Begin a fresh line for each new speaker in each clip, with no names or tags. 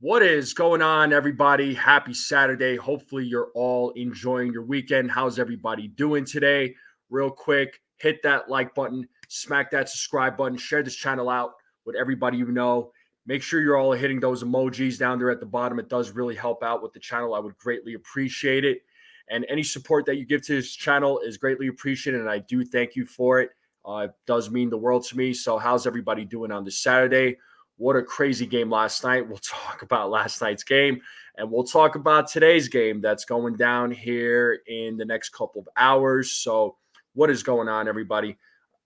What is going on, everybody? Happy Saturday. Hopefully, you're all enjoying your weekend. How's everybody doing today? Real quick, hit that like button, smack that subscribe button, share this channel out with everybody you know. Make sure you're all hitting those emojis down there at the bottom. It does really help out with the channel. I would greatly appreciate it. And any support that you give to this channel is greatly appreciated, and I do thank you for it. It does mean the world to me. So how's everybody doing on this Saturday? What a crazy game last night. We'll talk about last night's game, and we'll talk about today's game that's going down here in the next couple of hours. So what is going on, everybody?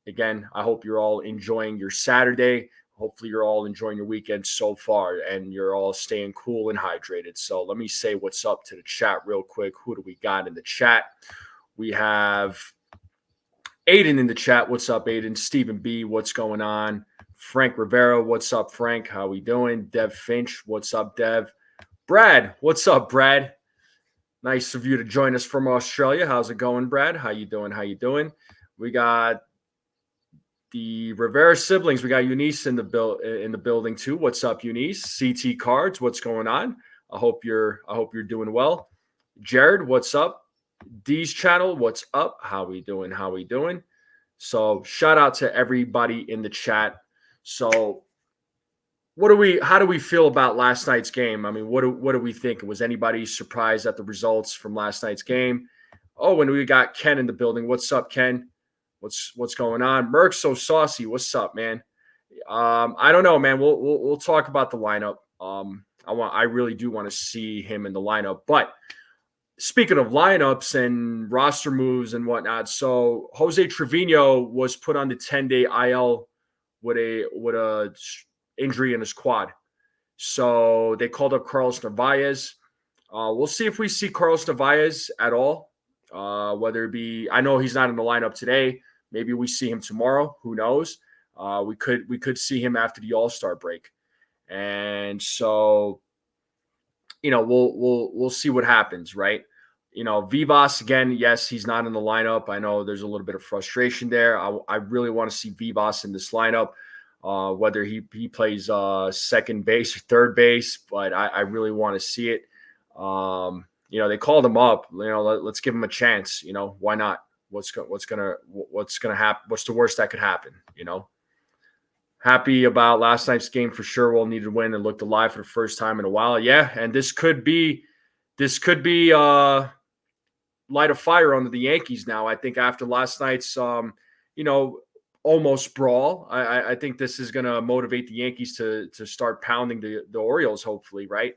Again, I hope you're all enjoying your Saturday. Hopefully you're all enjoying your weekend so far, and you're all staying cool and hydrated. So let me say what's up to the chat real quick. Who do we got in the chat? We have Aiden in the chat. What's up, Aiden? Stephen B, what's going on? Frank Rivera, what's up, Frank? How we doing? Dev Finch, what's up, Dev? Brad, what's up, Brad? Nice of you to join us from Australia. How's it going, Brad? How you doing? How you doing? We got the Rivera siblings. We got Eunice in the building too. What's up, Eunice? CT Cards, what's going on? I hope you're doing well. Jared, what's up? D's channel, what's up? How we doing? How we doing? So shout out to everybody in the chat. So how do we feel about last night's game? I mean, what do we think? Was anybody surprised at the results from last night's game? Oh, and we got Ken in the building. What's up, Ken? What's going on? Merck's so saucy. What's up, man? I don't know, man. We'll talk about the lineup. I really do want to see him in the lineup. But speaking of lineups and roster moves and whatnot, so Jose Trevino was put on the 10-day IL with a injury in his quad. So they called up Carlos Narvaez. We'll see if we see Carlos Narvaez at all. Whether it be, I know he's not in the lineup today. Maybe we see him tomorrow. Who knows? We could see him after the All-Star break. And so, we'll see what happens, right? Vivas, again, yes, he's not in the lineup. I know there's a little bit of frustration there. I really want to see Vivas in this lineup, whether he plays second base or third base, but I really want to see it. They called him up. Let's give him a chance. Why not? What's gonna happen? What's the worst that could happen? Happy about last night's game for sure. We'll need to win and looked alive for the first time in a while. Yeah, and this could be light a fire under the Yankees now. I think after last night's almost brawl, I think this is going to motivate the Yankees to start pounding the Orioles, hopefully, right?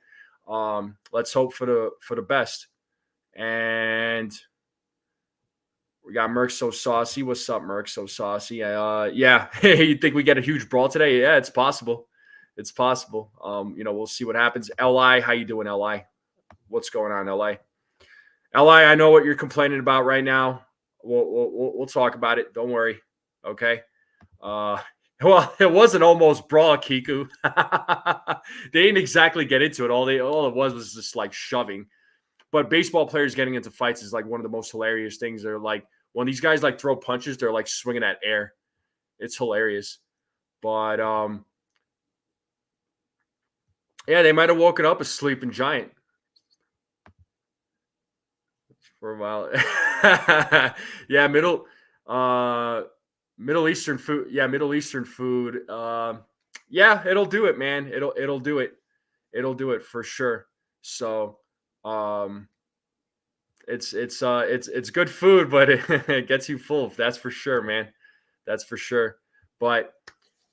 Let's hope for the best. And we got Merc So Saucy. What's up, Merc So Saucy? Yeah, you think we get a huge brawl today? Yeah, it's possible. It's possible. We'll see what happens. Li, how you doing, Li? What's going on, Li? Li, I know what you're complaining about right now. We'll talk about it. Don't worry. Okay. Well, it wasn't almost brawl, Kiku. They didn't exactly get into it. All it was just like shoving. But baseball players getting into fights is like one of the most hilarious things. They're like, when these guys like throw punches, they're like swinging at air. It's hilarious. But yeah, they might have woken up a sleeping giant for a while. Yeah, Middle Eastern food. Yeah, Middle Eastern food. Yeah, it'll do it, man. It'll do it. It'll do it for sure. So, it's good food, but it gets you full. That's for sure, man. That's for sure. But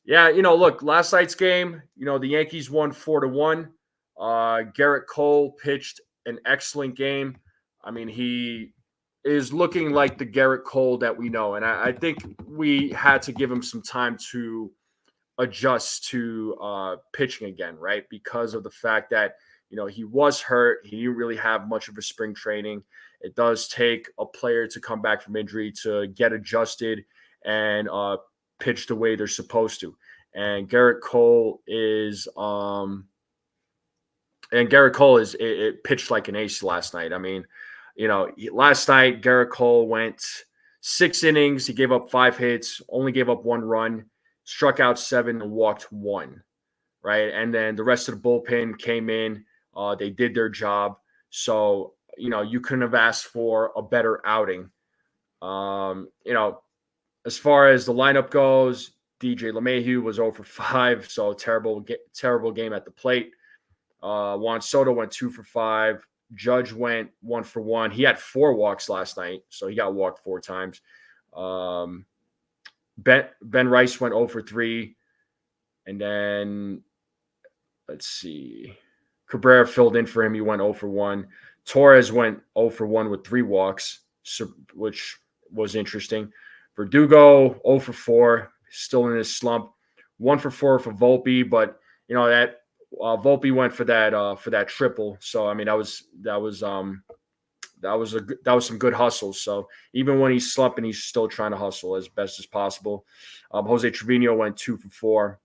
yeah, look, last night's game, the Yankees won 4-1. Garrett Cole pitched an excellent game. I mean, he is looking like the Garrett Cole that we know. And I think we had to give him some time to adjust to pitching again, right? Because of the fact that, he was hurt. He didn't really have much of a spring training. It does take a player to come back from injury to get adjusted and pitch the way they're supposed to. And Garrett Cole is it pitched like an ace last night. I mean, last night Garrett Cole went 6 innings. He gave up 5 hits, only gave up 1 run, struck out 7 and walked 1. right? And then the rest of the bullpen came in. They did their job. So, you couldn't have asked for a better outing. As far as the lineup goes, DJ LeMahieu was 0 for 5, so terrible game at the plate. Juan Soto went 2 for 5. Judge went 1 for 1. He had 4 walks last night, so he got walked 4 times. Ben Rice went 0 for 3. And then, let's see, Cabrera filled in for him. He went 0 for 1. Torres went 0 for 1 with 3 walks, which was interesting. Verdugo 0 for 4, still in his slump. 1 for 4 for Volpe, but that Volpe went for that triple. So I mean that was some good hustle. So even when he's slumping, he's still trying to hustle as best as possible. Jose Trevino went 2 for 4,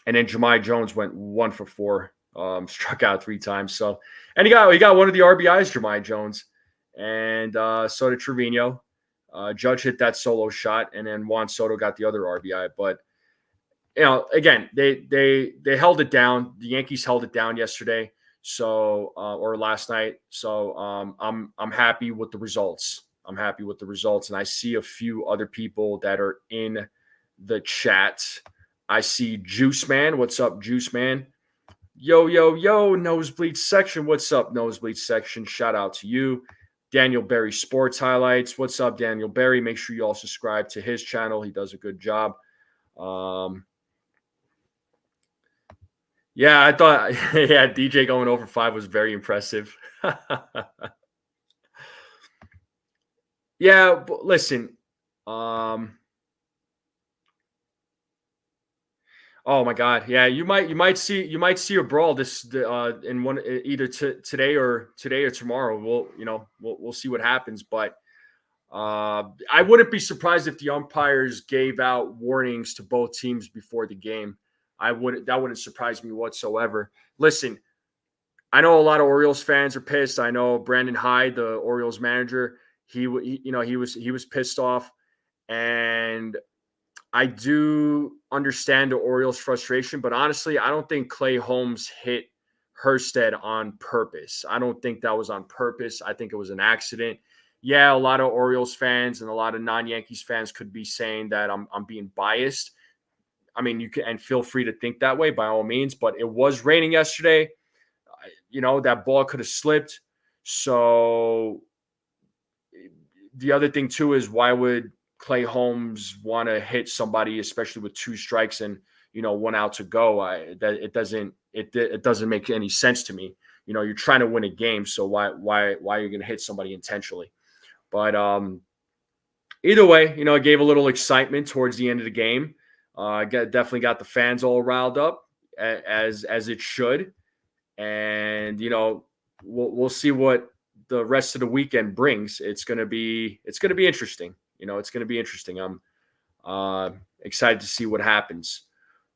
and then Jahmai Jones went 1 for 4. Struck out 3 times. So, and he got one of the RBIs, Jahmai Jones, and so did Trevino. Judge hit that solo shot, and then Juan Soto got the other RBI. But again, they held it down. The Yankees held it down yesterday, or last night. So I'm happy with the results. I'm happy with the results, and I see a few other people that are in the chat. I see Juice Man. What's up, Juice Man? Yo, Nosebleed Section. What's up, Nosebleed Section? Shout out to you. Daniel Berry Sports Highlights. What's up, Daniel Berry? Make sure you all subscribe to his channel. He does a good job. Yeah, I thought, DJ going over 5 was very impressive. Yeah, but listen, oh my God, yeah, you might see a brawl this in one either today or tomorrow. We'll see what happens, but I wouldn't be surprised if the umpires gave out warnings to both teams before the game. That wouldn't surprise me whatsoever. Listen, I know a lot of Orioles fans are pissed. I know Brandon Hyde, the Orioles manager, he was pissed off, and I do understand the Orioles' frustration, but honestly, I don't think Clay Holmes hit Kjerstad on purpose. I don't think that was on purpose. I think it was an accident. Yeah, a lot of Orioles fans and a lot of non-Yankees fans could be saying that I'm being biased. I mean, you can, and feel free to think that way by all means, but it was raining yesterday. That ball could have slipped. So the other thing too is, why would Clay Holmes want to hit somebody, especially with 2 strikes and 1 out to go? It doesn't make any sense to me. You're trying to win a game, so why are you going to hit somebody intentionally? But either way, it gave a little excitement towards the end of the game. Definitely got the fans all riled up, as it should, and we'll see what the rest of the weekend brings. It's gonna be interesting. It's gonna be interesting. I'm excited to see what happens.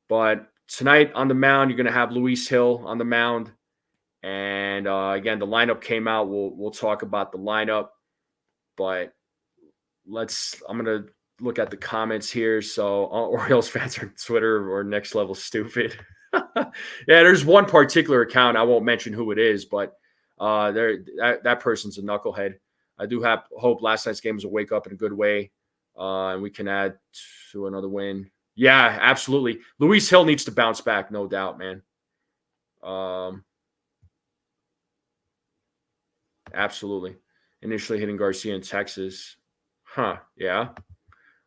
But tonight on the mound, you're gonna have Luis Hill on the mound, and again, the lineup came out. We'll talk about the lineup, but I'm gonna look at the comments here. So all Orioles fans on Twitter are next level stupid. Yeah, there's one particular account. I won't mention who it is, but that person's a knucklehead. I do hope last night's game was a wake up in a good way, and we can add to another win. Yeah, absolutely. Luis Hill needs to bounce back, no doubt, man. Absolutely. Initially hitting Garcia in Texas. Huh, yeah.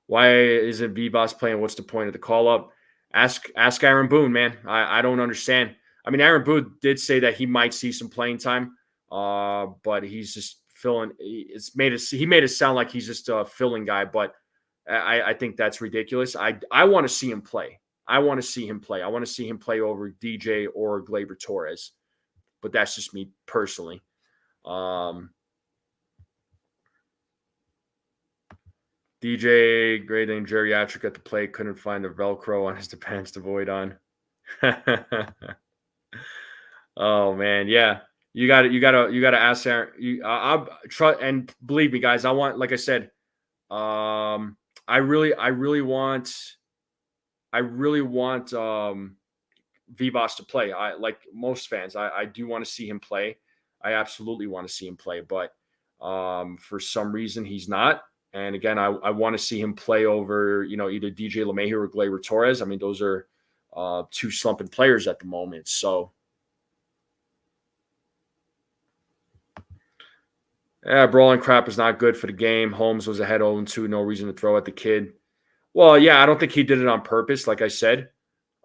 Why isn't Vivas playing? What's the point of the call-up? Ask Aaron Boone, man. I don't understand. I mean, Aaron Boone did say that he might see some playing time, but he's just filling. He made it sound like he's just a filling guy, but I think that's ridiculous. I want to see him play. I want to see him play. I want to see him play over DJ or Gleyber Torres, but that's just me personally. DJ, great and geriatric at the plate, couldn't find the Velcro on his pants to void on. Oh man, yeah. You got to ask Aaron. I'll try, and believe me, guys. I want, like I said, I really want Vivas to play. I like most fans. I do want to see him play. I absolutely want to see him play, but for some reason he's not. And again, I want to see him play over, either DJ LeMahieu or Gleyber Torres. I mean, those are two slumping players at the moment. So, yeah, brawling crap is not good for the game. Holmes was ahead 0-2, no reason to throw at the kid. Well, yeah, I don't think he did it on purpose. Like I said,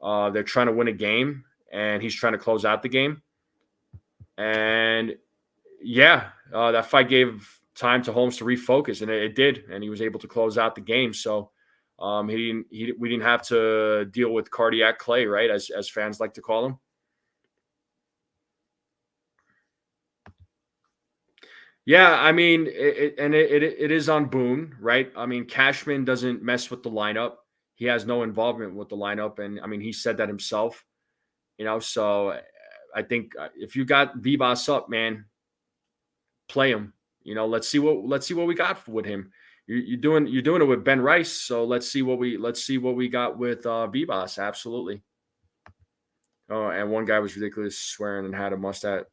they're trying to win a game, and he's trying to close out the game. And yeah, that fight gave time to Holmes to refocus, and it did, and he was able to close out the game. So we didn't have to deal with cardiac Clay, right, as fans like to call him. Yeah, I mean, it is on Boone, right? I mean, Cashman doesn't mess with the lineup. He has no involvement with the lineup, and I mean, he said that himself. So I think if you got Vivas up, man, play him. Let's see what we got with him. You're doing it with Ben Rice, so let's see what we got with Vivas. Absolutely. Oh, and one guy was ridiculous, swearing and had a mustache.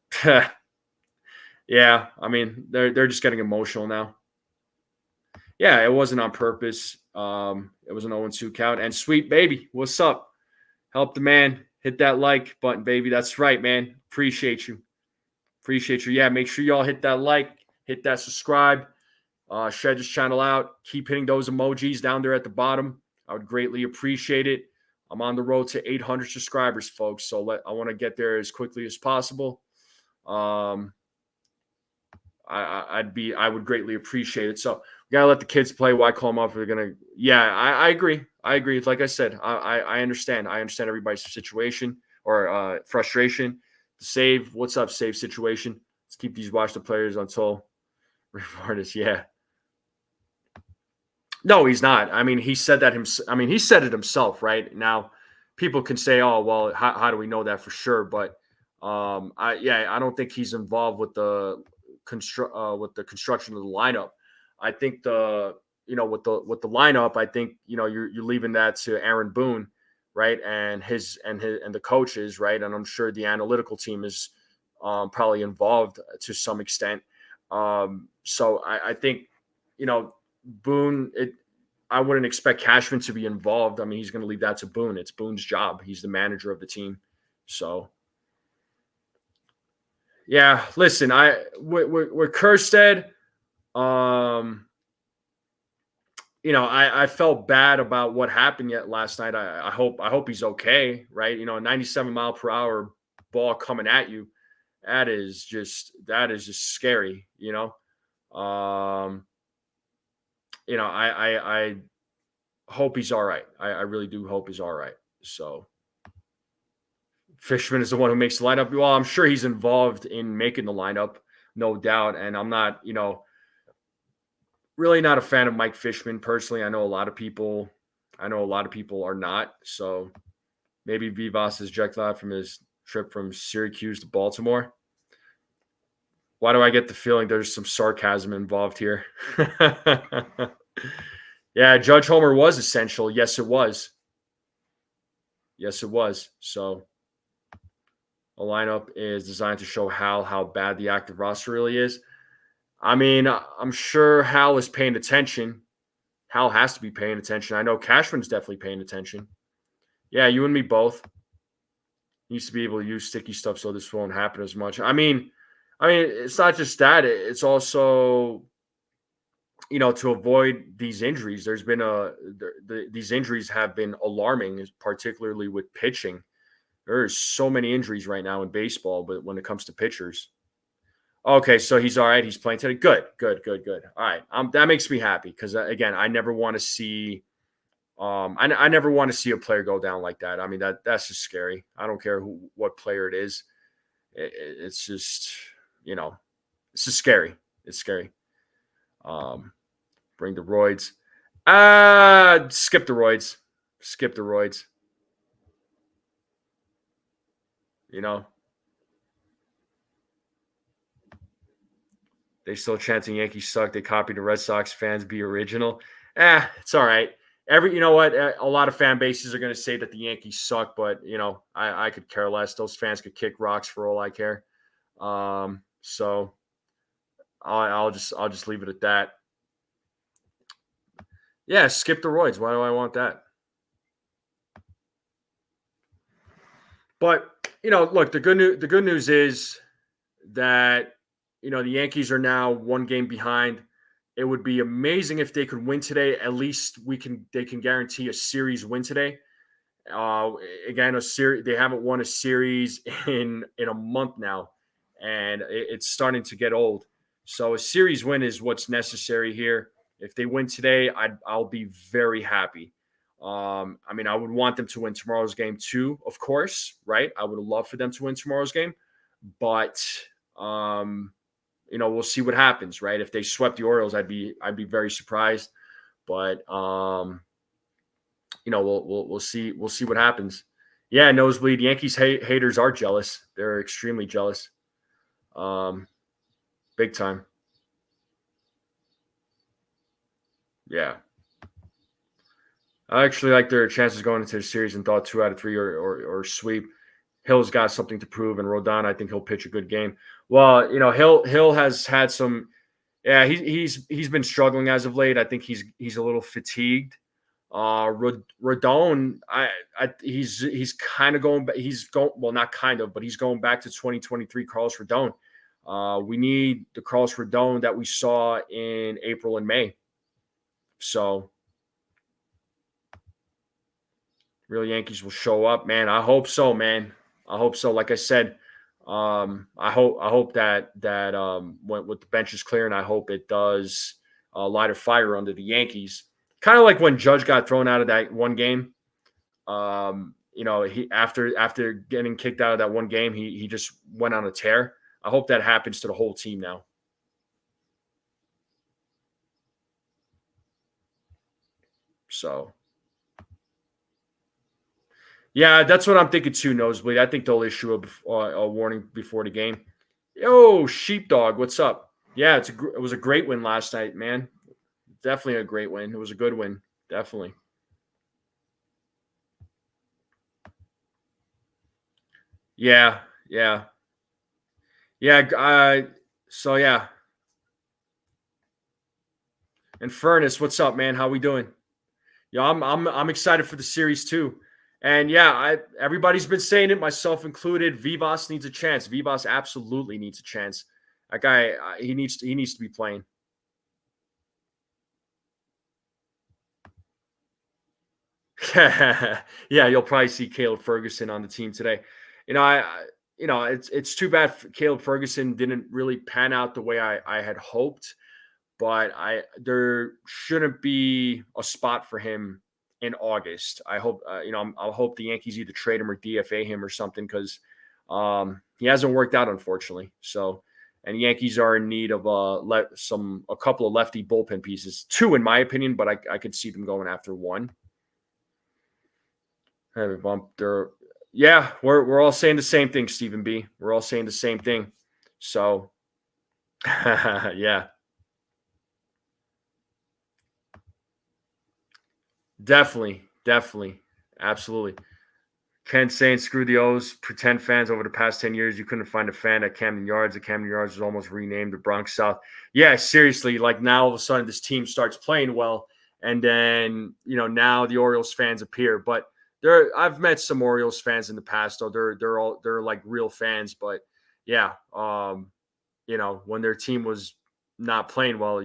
Yeah, I mean they're just getting emotional now. Yeah, it wasn't on purpose. It was an 0-2 count. And Sweet Baby, what's up? Help the man. Hit that like button, baby. That's right, man. Appreciate you. Yeah, make sure y'all hit that like, hit that subscribe, share this channel out. Keep hitting those emojis down there at the bottom. I would greatly appreciate it. I'm on the road to 800 subscribers, folks. So I want to get there as quickly as possible. I would greatly appreciate it. So we gotta let the kids play. Why call them up? They're gonna. Yeah, I agree. It's like I said. I understand. I understand everybody's situation or frustration. Save. What's up? Save situation. Let's keep these watch the players until artists. Yeah. No, he's not. I mean, he said that himself. I mean, he said it himself. Right now, people can say, "Oh, well, how do we know that for sure?" But I don't think he's involved with the construction of the lineup. I think with the lineup, I think you're leaving that to Aaron Boone, right, and the coaches, right, and I'm sure the analytical team is probably involved to some extent. So I think Boone. I wouldn't expect Cashman to be involved. I mean, he's going to leave that to Boone. It's Boone's job. He's the manager of the team. So. Yeah, listen, with Kjerstad, I felt bad about what happened yet last night. I hope he's okay, right? A 97-mile-per-hour ball coming at you, that is just scary, I hope he's all right. I really do hope he's all right. So. Fishman is the one who makes the lineup. Well, I'm sure he's involved in making the lineup, no doubt. And I'm not, really not a fan of Mike Fishman personally. I know a lot of people are not. So maybe Vivas is jet lagged from his trip from Syracuse to Baltimore. Why do I get the feeling there's some sarcasm involved here? Yeah, Judge Homer was essential. Yes, it was. So. A lineup is designed to show Hal how bad the active roster really is. I mean, I'm sure Hal is paying attention. Hal has to be paying attention. I know Cashman's definitely paying attention. Yeah, you and me both. Needs to be able to use sticky stuff so this won't happen as much. I mean, it's not just that. It's also, to avoid these injuries. There's been these injuries have been alarming, particularly with pitching. There's so many injuries right now in baseball, but when it comes to pitchers. Okay, so he's all right. He's playing today. Good. All right, that makes me happy because again, I never want to see, I never want to see a player go down like that. I mean that's just scary. I don't care what player it is. It's just it's just scary. It's scary. Bring the roids. Skip the roids. They still chanting Yankees suck. They copied the Red Sox fans. Be original. It's all right. You know what? A lot of fan bases are going to say that the Yankees suck, but I could care less. Those fans could kick rocks for all I care. So I'll just leave it at that. Yeah, skip the roids. Why do I want that? But look, the good news is that the Yankees are now one game behind. It would be amazing if they could win today. At least they can guarantee a series win today. Uh, Again, a series they haven't won a series in a month now, and it's starting to get old. So a series win is what's necessary here. If they win today, I'll be very happy. I mean, I would want them to win tomorrow's game too, of course, right? I would love for them to win tomorrow's game, but we'll see what happens, right? If they swept the Orioles, I'd be very surprised, but we'll see what happens. Yeah, nosebleed. Yankees haters are jealous. They're extremely jealous, big time. Yeah, I actually like their chances going into the series and thought 2 out of 3 or sweep. Hill's got something to prove, and Rodon, I think he'll pitch a good game. Well, Hill has had some. Yeah, he's been struggling as of late. I think he's a little fatigued. Rodon, he's kind of going. He's going well, not kind of, but he's going back to 2023 Carlos Rodon. We need the Carlos Rodon that we saw in April and May. So, real Yankees will show up, man. I hope so, man. I hope so. Like I said, I hope that with the bench is clear, and I hope it does light a fire under the Yankees. Kind of like when Judge got thrown out of that one game. He after getting kicked out of that one game, he just went on a tear. I hope that happens to the whole team now. So, yeah, that's what I'm thinking too, Nosebleed. I think they'll issue a warning before the game. Yo, Sheepdog, what's up? Yeah, it was a great win last night, man. Definitely a great win. It was a good win. Definitely. Yeah, yeah. Yeah, so yeah. And Furnace, what's up, man? How we doing? Yeah, I'm excited for the series too. And yeah, everybody's been saying it, myself included. Vivas needs a chance. Vivas absolutely needs a chance. That guy, he needs to be playing. Yeah, you'll probably see Caleb Ferguson on the team today. It's too bad Caleb Ferguson didn't really pan out the way I had hoped, but there shouldn't be a spot for him in August. I hope I'll hope the Yankees either trade him or DFA him or something, because he hasn't worked out, unfortunately. So, and the Yankees are in need of a couple of lefty bullpen pieces, 2 in my opinion, but I could see them going after 1. Have a bump there. Yeah, we're all saying the same thing, Stephen B. We're all saying the same thing. So, yeah, definitely, absolutely. Ken saying screw the O's, pretend fans over the past 10 years. You couldn't find a fan at Camden Yards. The Camden Yards was almost renamed the Bronx South. Yeah, seriously, like now all of a sudden this team starts playing well, and then now the Orioles fans appear. But I've met some Orioles fans in the past, though. They're like real fans. But yeah, when their team was not playing well,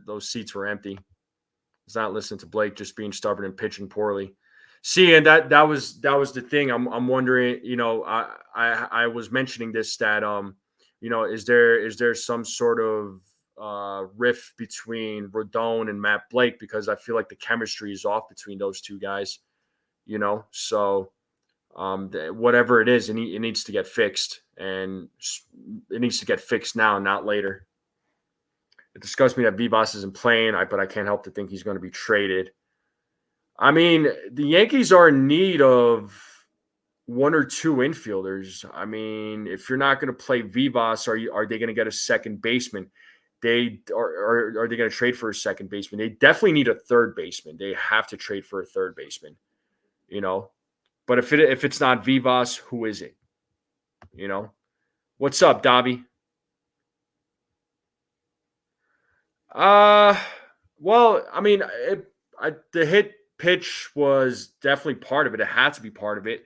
those seats were empty. It's not listening to Blake, just being stubborn and pitching poorly. See, and that was the thing. I'm wondering. I was mentioning this, that is there some sort of rift between Rodon and Matt Blake, because I feel like the chemistry is off between those two guys. So whatever it is, it needs to get fixed, and it needs to get fixed now, not later. It disgusts me that Vivas isn't playing, but I can't help to think he's going to be traded. I mean, the Yankees are in need of 1 or 2 infielders. I mean, if you're not going to play Vivas, are they going to get a second baseman? are they going to trade for a second baseman? They definitely need a third baseman. They have to trade for a third baseman, But if it's not Vivas, who is it? What's up, Dobby? Well, I mean, the hit pitch was definitely part of it. It had to be part of it.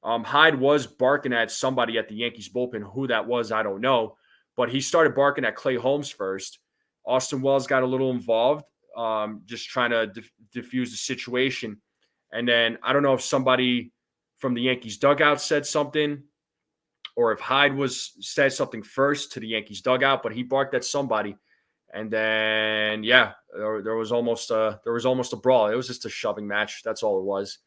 Hyde was barking at somebody at the Yankees bullpen. Who that was, I don't know. But he started barking at Clay Holmes first. Austin Wells got a little involved, just trying to diffuse the situation. And then I don't know if somebody from the Yankees dugout said something, or if Hyde said something first to the Yankees dugout, but he barked at somebody. And then, there was almost a brawl. It was just a shoving match. That's all it was.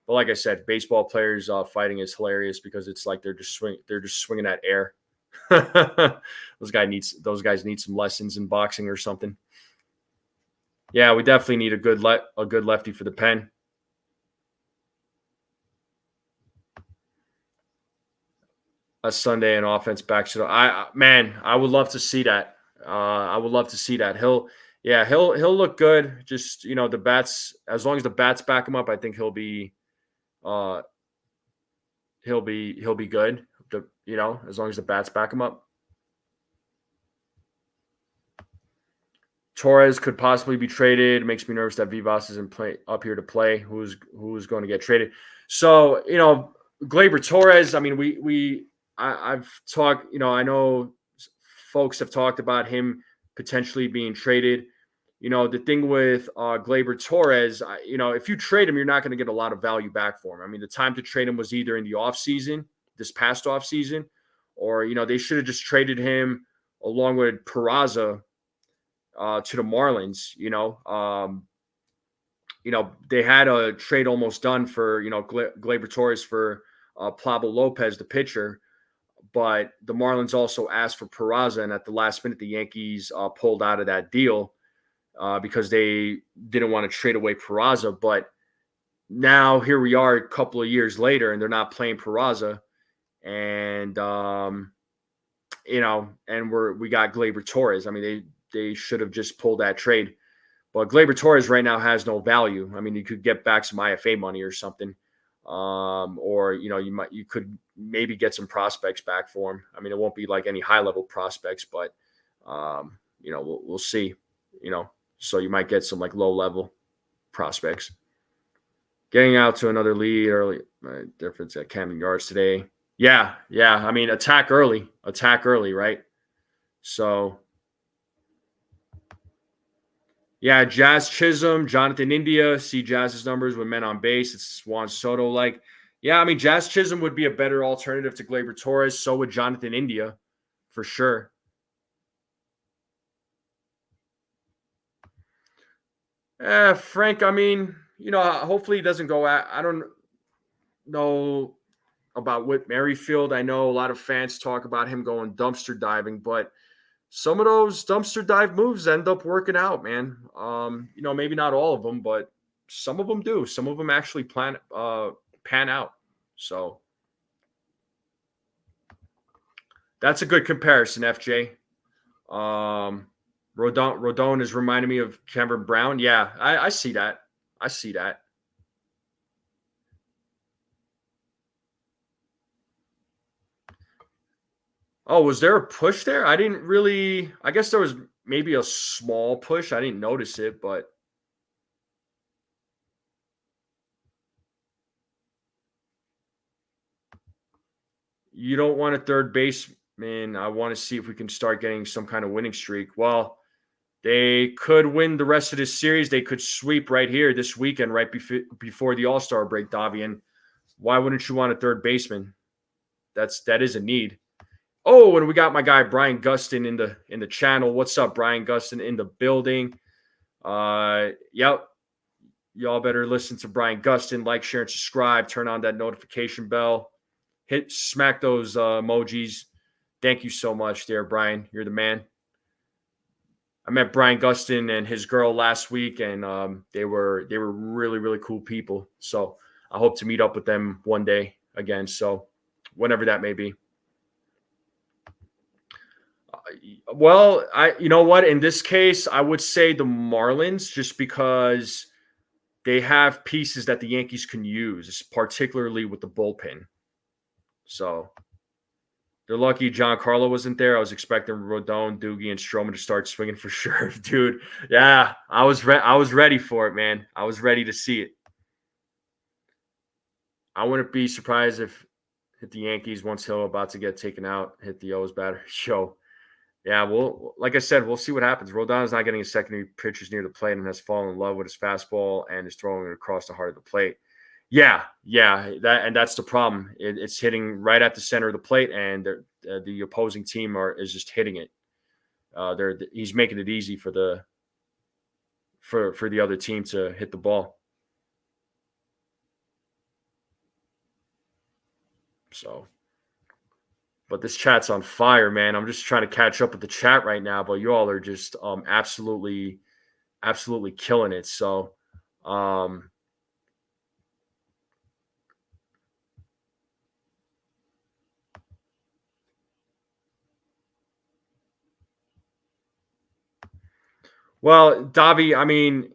But like I said, baseball players fighting is hilarious because it's like they're just swinging at air. Those guys need some lessons in boxing or something. Yeah, we definitely need a good lefty for the pen. A Sunday and offense back to I would love to see that. I would love to see that. He'll look good. Just the bats, as long as the bats back him up, I think he'll be good. As long as the bats back him up. Torres could possibly be traded. It makes me nervous that Vivas isn't up here to play. Who's going to get traded? So Gleyber Torres. I mean, I've talked. I know folks have talked about him potentially being traded. The thing with Gleyber Torres, if you trade him, you're not going to get a lot of value back for him. I mean, the time to trade him was either in the offseason, this past offseason, or, they should have just traded him along with Peraza to the Marlins. They had a trade almost done for, Gleyber Torres for Pablo Lopez, the pitcher. But the Marlins also asked for Peraza, and at the last minute, the Yankees pulled out of that deal. Because they didn't want to trade away Peraza. But now here we are a couple of years later, and they're not playing Peraza. And, and we got Gleyber Torres. I mean, they should have just pulled that trade. But Gleyber Torres right now has no value. I mean, you could get back some IFA money or something. Or, you could maybe get some prospects back for him. I mean, it won't be like any high-level prospects, but, we'll see, So you might get some like low-level prospects. Getting out to another lead early. Difference at Camden Yards today. Yeah. I mean, attack early, right? So, yeah, Jazz Chisholm, Jonathan India. See Jazz's numbers with men on base. It's Juan Soto. I mean, Jazz Chisholm would be a better alternative to Gleyber Torres. So would Jonathan India, for sure. Frank, I mean, hopefully he doesn't go out. I don't know about Whit Merrifield. I know a lot of fans talk about him going dumpster diving, but some of those dumpster dive moves end up working out, man. Maybe not all of them, but some of them do. Some of them actually pan out. So that's a good comparison, FJ. Rodon is reminding me of Cameron Brown. Yeah, I see that. Oh, was there a push there? I guess there was maybe a small push. I didn't notice it, but. You don't want a third baseman. I want to see if we can start getting some kind of winning streak. Well, they could win the rest of this series. They could sweep right here this weekend, right before the All-Star break, Davian. Why wouldn't you want a third baseman? That is a need. Oh, and we got my guy Brian Gustin in the channel. What's up, Brian Gustin in the building? Yep. Y'all better listen to Brian Gustin. Like, share, and subscribe. Turn on that notification bell. Smack those emojis. Thank you so much there, Brian. You're the man. I met Brian Gustin and his girl last week, and they were really, really cool people. So I hope to meet up with them one day again. So whenever that may be. Well, you know what? In this case, I would say the Marlins, just because they have pieces that the Yankees can use, particularly with the bullpen. So they're lucky Giancarlo wasn't there. I was expecting Rodon, Doogie, and Stroman to start swinging for sure, dude. Yeah, I was ready for it, man. I was ready to see it. I wouldn't be surprised if hit the Yankees once Hill about to get taken out, hit the O's batter show. Yeah, well, like I said, we'll see what happens. Rodon is not getting his secondary pitches near the plate and has fallen in love with his fastball and is throwing it across the heart of the plate. Yeah, that's the problem. It's hitting right at the center of the plate, and the opposing team is just hitting it. He's making it easy for the other team to hit the ball. So, but this chat's on fire, man. I'm just trying to catch up with the chat right now, but you all are just absolutely killing it. So, well, Davi, I mean,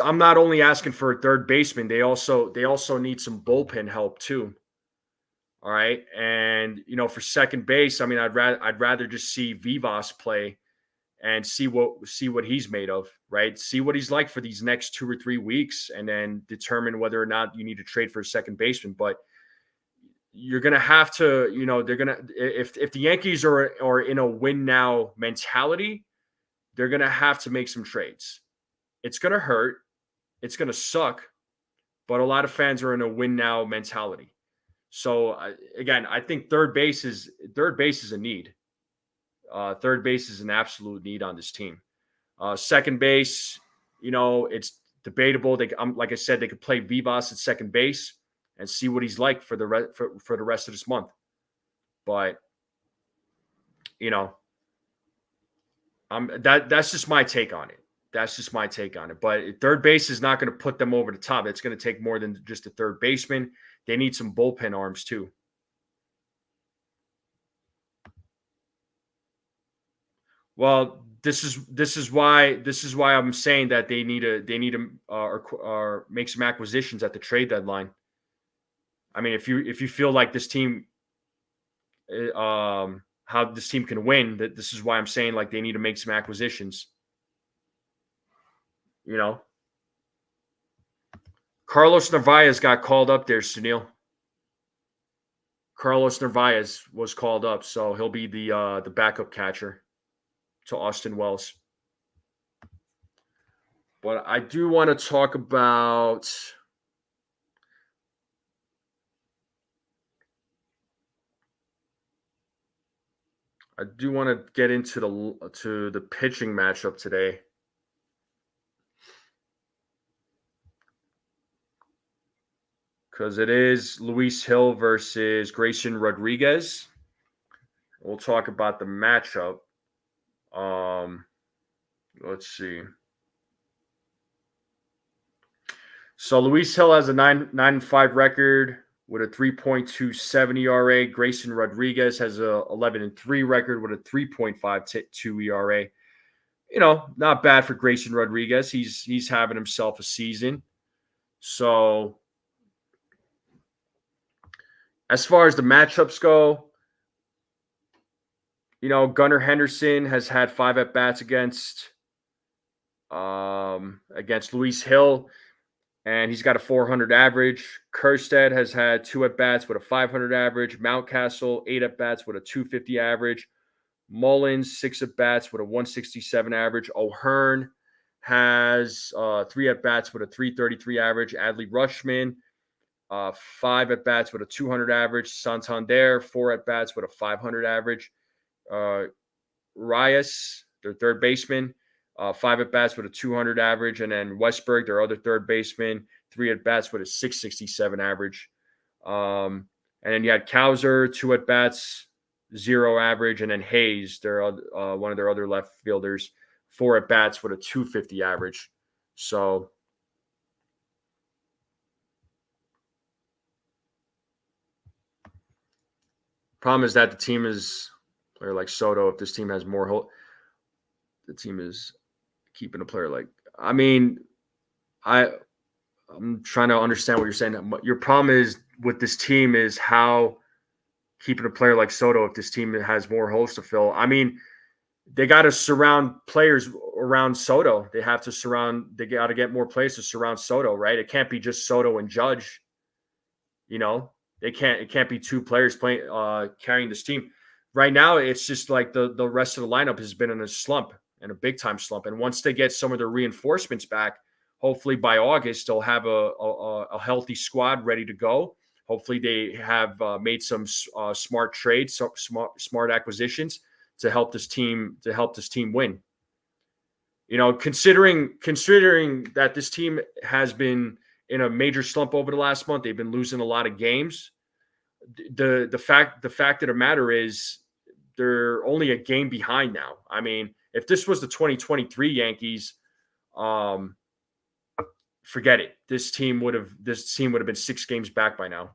I'm not only asking for a third baseman. They also need some bullpen help too. All right, and for second base, I mean, I'd rather just see Vivas play and see what he's made of, right? See what he's like for these next 2 or 3 weeks, and then determine whether or not you need to trade for a second baseman. But you're gonna have to, they're gonna if the Yankees are in a win now mentality, they're gonna have to make some trades. It's gonna hurt, it's gonna suck, but a lot of fans are in a win now mentality. So again, I think third base is a need. Third base is an absolute need on this team. Second base, it's debatable. Like I said, they could play Vivas at second base and see what he's like for the rest of this month. But that's just my take on it. But third base is not going to put them over the top. It's going to take more than just a third baseman. They need some bullpen arms too. Well, this is why I'm saying that they need to or make some acquisitions at the trade deadline. I mean, if you feel like this team, how this team can win, that this is why I'm saying like they need to make some acquisitions. Carlos Narvaez got called up there, Sunil. Carlos Narvaez was called up, so he'll be the backup catcher to Austin Wells. But I do want to talk about get into the pitching matchup today. Because it is Luis Hill versus Grayson Rodriguez. We'll talk about the matchup. Let's see. So Luis Hill has a 9.5 record with a 3.27 ERA. Grayson Rodriguez has a 11-3 record with a 3.52 ERA. Not bad for Grayson Rodriguez. He's having himself a season. So as far as the matchups go, Gunnar Henderson has had 5 at-bats against Luis Hill, and he's got a 400 average. Kjerstad has had 2 at-bats with a 500 average. Mountcastle, 8 at-bats with a 250 average. Mullins, 6 at-bats with a 167 average. O'Hearn has 3 at-bats with a 333 average. Adley Rutschman, 5 at-bats with a 200 average. Santander, 4 at-bats with a 500 average. Reyes, their third baseman, 5 at-bats with a 200 average. And then Westberg, their other third baseman, 3 at-bats with a 667 average. And then you had Kauser, 2 at-bats, 0 average. And then Hayes, their one of their other left fielders, 4 at-bats with a 250 average. So problem is that the team is Player like Soto, if this team has more the team is keeping a player like. I mean, I'm trying to understand what you're saying. Your problem is with this team is how keeping a player like Soto if this team has more holes to fill. I mean, they got to surround players around Soto. They have to surround. They got to get more players to surround Soto, right? It can't be just Soto and Judge. You know, they can't. It can't be two players playing carrying this team. Right now, it's just like the rest of the lineup has been in a slump and a big time slump. And once they get some of their reinforcements back, hopefully by August they'll have a healthy squad ready to go. Hopefully they have made some smart trades, smart acquisitions to help this team win. You know, considering that this team has been in a major slump over the last month, they've been losing a lot of games. The fact of the matter is they're only a game behind now. I mean, if this was the 2023 Yankees, forget it. This team would have been 6 games back by now.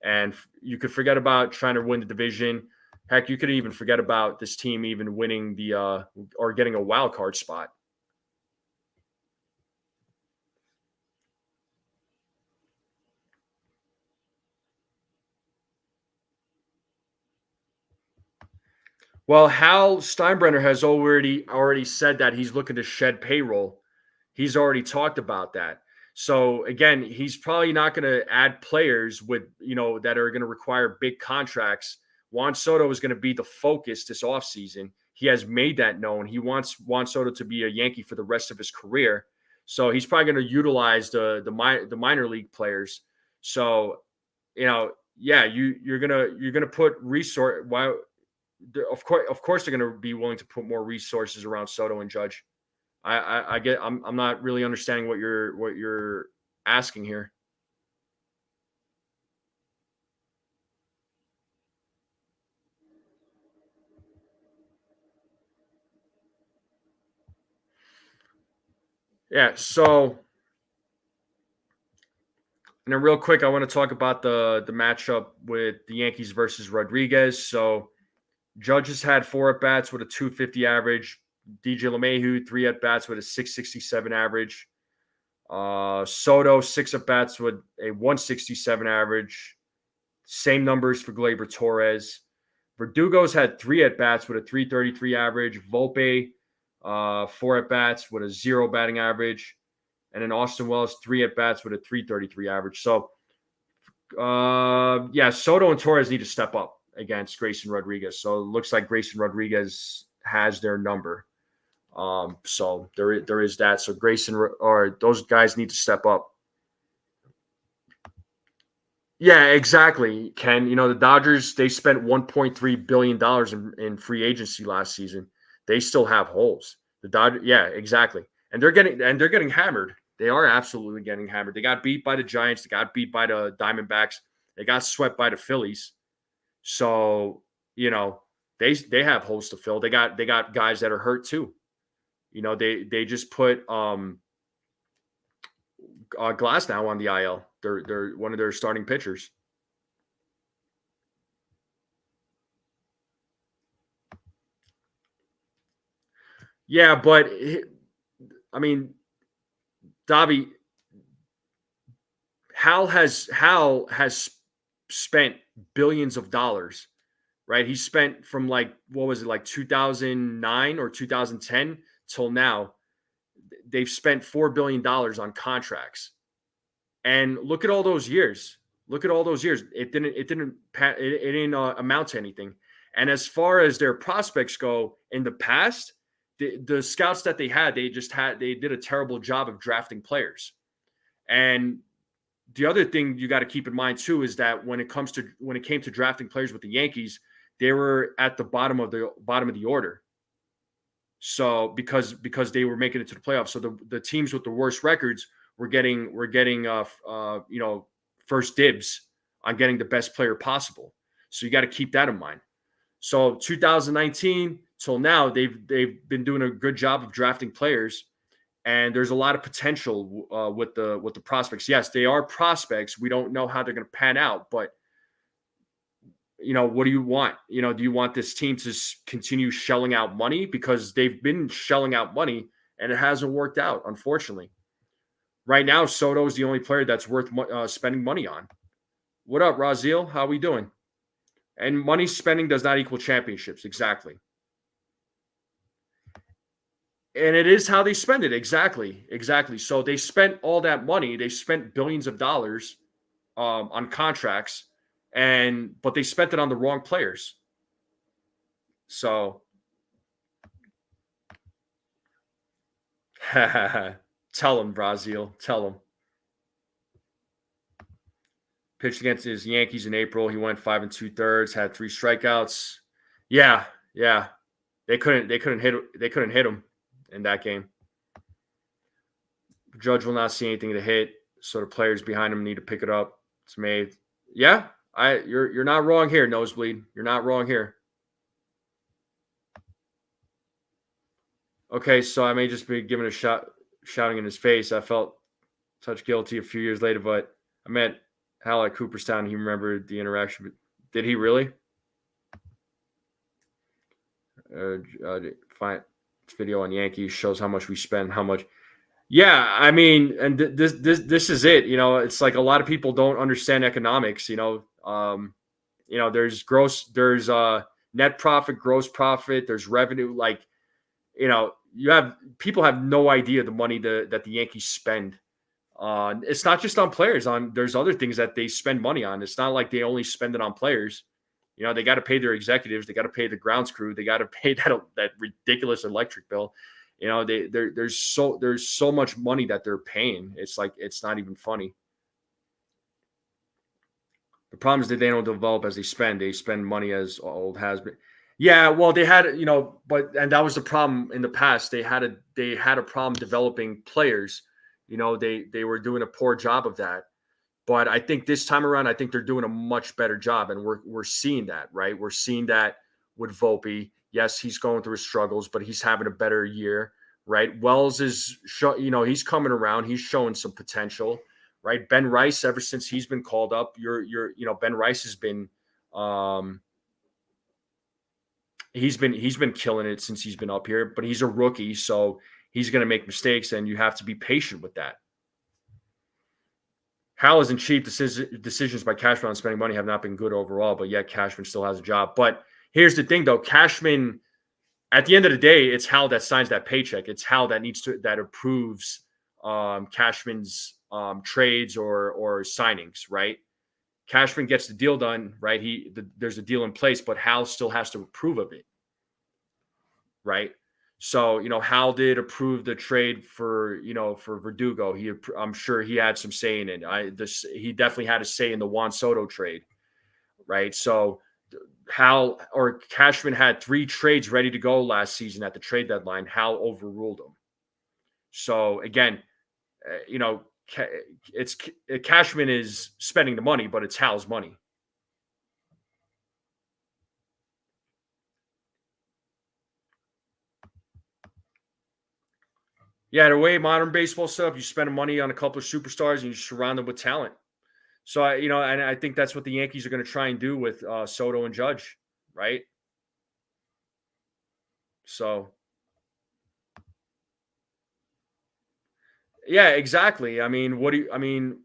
And you could forget about trying to win the division. Heck, you could even forget about this team even winning the or getting a wild card spot. Well, Hal Steinbrenner has already said that he's looking to shed payroll. He's already talked about that. So again, he's probably not going to add players with that are going to require big contracts. Juan Soto is going to be the focus this offseason. He has made that known. He wants Juan Soto to be a Yankee for the rest of his career. So he's probably going to utilize the minor league players. So, yeah, you're gonna put resource. Why? Of course, they're going to be willing to put more resources around Soto and Judge. I get. I'm not really understanding what you're asking here. Yeah. So, and then real quick, I want to talk about the matchup with the Yankees versus Rodriguez. So, Judge has had 4 at bats with a 250 average. DJ LeMahieu 3 at bats with a 667 average. Soto 6 at bats with a 167 average. Same numbers for Gleyber Torres. Verdugo's had 3 at bats with a 333 average. Volpe 4 at bats with a 0 batting average. And then Austin Wells 3 at bats with a 333 average. So, Soto and Torres need to step up against Grayson Rodriguez. So it looks like Grayson Rodriguez has their number. So there is that. So Grayson or those guys need to step up. Yeah, exactly, Ken. The Dodgers, they spent $1.3 billion in free agency last season. They still have holes. The Dodgers, yeah, exactly. And they're getting hammered. They are absolutely getting hammered. They got beat by the Giants. They got beat by the Diamondbacks. They got swept by the Phillies. So, they have holes to fill. They got guys that are hurt too. They just put Glass now on the IL. They're one of their starting pitchers. Yeah, but I mean, Davi, Hal has spent billions of dollars, right? He spent from like 2009 or 2010 till now. They've spent $4 billion on contracts. And look at all those years. It didn't amount to anything. And as far as their prospects go, in the past, the scouts that they had, they did a terrible job of drafting players. And the other thing you got to keep in mind too is that when it came to drafting players with the Yankees, they were at the bottom of the order. So because they were making it to the playoffs, so the teams with the worst records were getting first dibs on getting the best player possible. So you got to keep that in mind. So 2019 till now, they've been doing a good job of drafting players, and there's a lot of potential with the prospects. Yes, they are prospects. We don't know how they're going to pan out, but what do you want? Do you want this team to continue shelling out money? Because they've been shelling out money and it hasn't worked out, unfortunately. Right now, Soto is the only player that's worth spending money on. What up, Raziel? How we doing? And money spending does not equal championships. Exactly. And it is how they spend it. Exactly. So they spent all that money. They spent billions of dollars on contracts, but they spent it on the wrong players. So tell him, Brazil. Tell him. Pitched against his Yankees in April. He went 5 2/3, had 3 strikeouts. Yeah. They couldn't hit him in that game. Judge will not see anything to hit, so the players behind him need to pick it up. It's made. Yeah, you're not wrong here, Nosebleed. You're not wrong here. Okay, so I may just be giving a shouting in his face. I felt touch guilty a few years later, but I met Hal at Cooperstown. He remembered the interaction. Did he really? Fine. Video on Yankees shows how much we spend, how much. Yeah, I mean, and this is it. It's like a lot of people don't understand economics. There's net profit, gross profit. There's revenue. Like, people have no idea the money that the Yankees spend. It's not just on players. There's other things that they spend money on. It's not like they only spend it on players. They got to pay their executives. They got to pay the grounds crew. They got to pay that ridiculous electric bill. There's so much money that they're paying. It's like, it's not even funny. The problem is that they don't develop as they spend. They spend money as old has been. Yeah, well, they had, and that was the problem in the past. They had a problem developing players. They were doing a poor job of that. But I think this time around, I think they're doing a much better job, and we're seeing that, right? We're seeing that with Volpe. Yes, he's going through his struggles, but he's having a better year, right? Wells is, he's coming around. He's showing some potential, right? Ben Rice, ever since he's been called up, Ben Rice has been, he's been killing it since he's been up here. But he's a rookie, so he's going to make mistakes, and you have to be patient with that. Hal isn't cheap. Decisions by Cashman on spending money have not been good overall, but yet Cashman still has a job. But here's the thing, though. Cashman, at the end of the day, it's Hal that signs that paycheck. It's Hal that approves Cashman's trades or signings, right? Cashman gets the deal done, right? There's a deal in place, but Hal still has to approve of it, right? So, Hal did approve the trade for Verdugo. I'm sure he had some say in it. He definitely had a say in the Juan Soto trade, right? So Cashman had 3 trades ready to go last season at the trade deadline. Hal overruled them. So again, Cashman is spending the money, but it's Hal's money. Yeah, the way modern baseball set up, you spend money on a couple of superstars and you surround them with talent. So, and I think that's what the Yankees are going to try and do with Soto and Judge, right? So, yeah, exactly. I mean,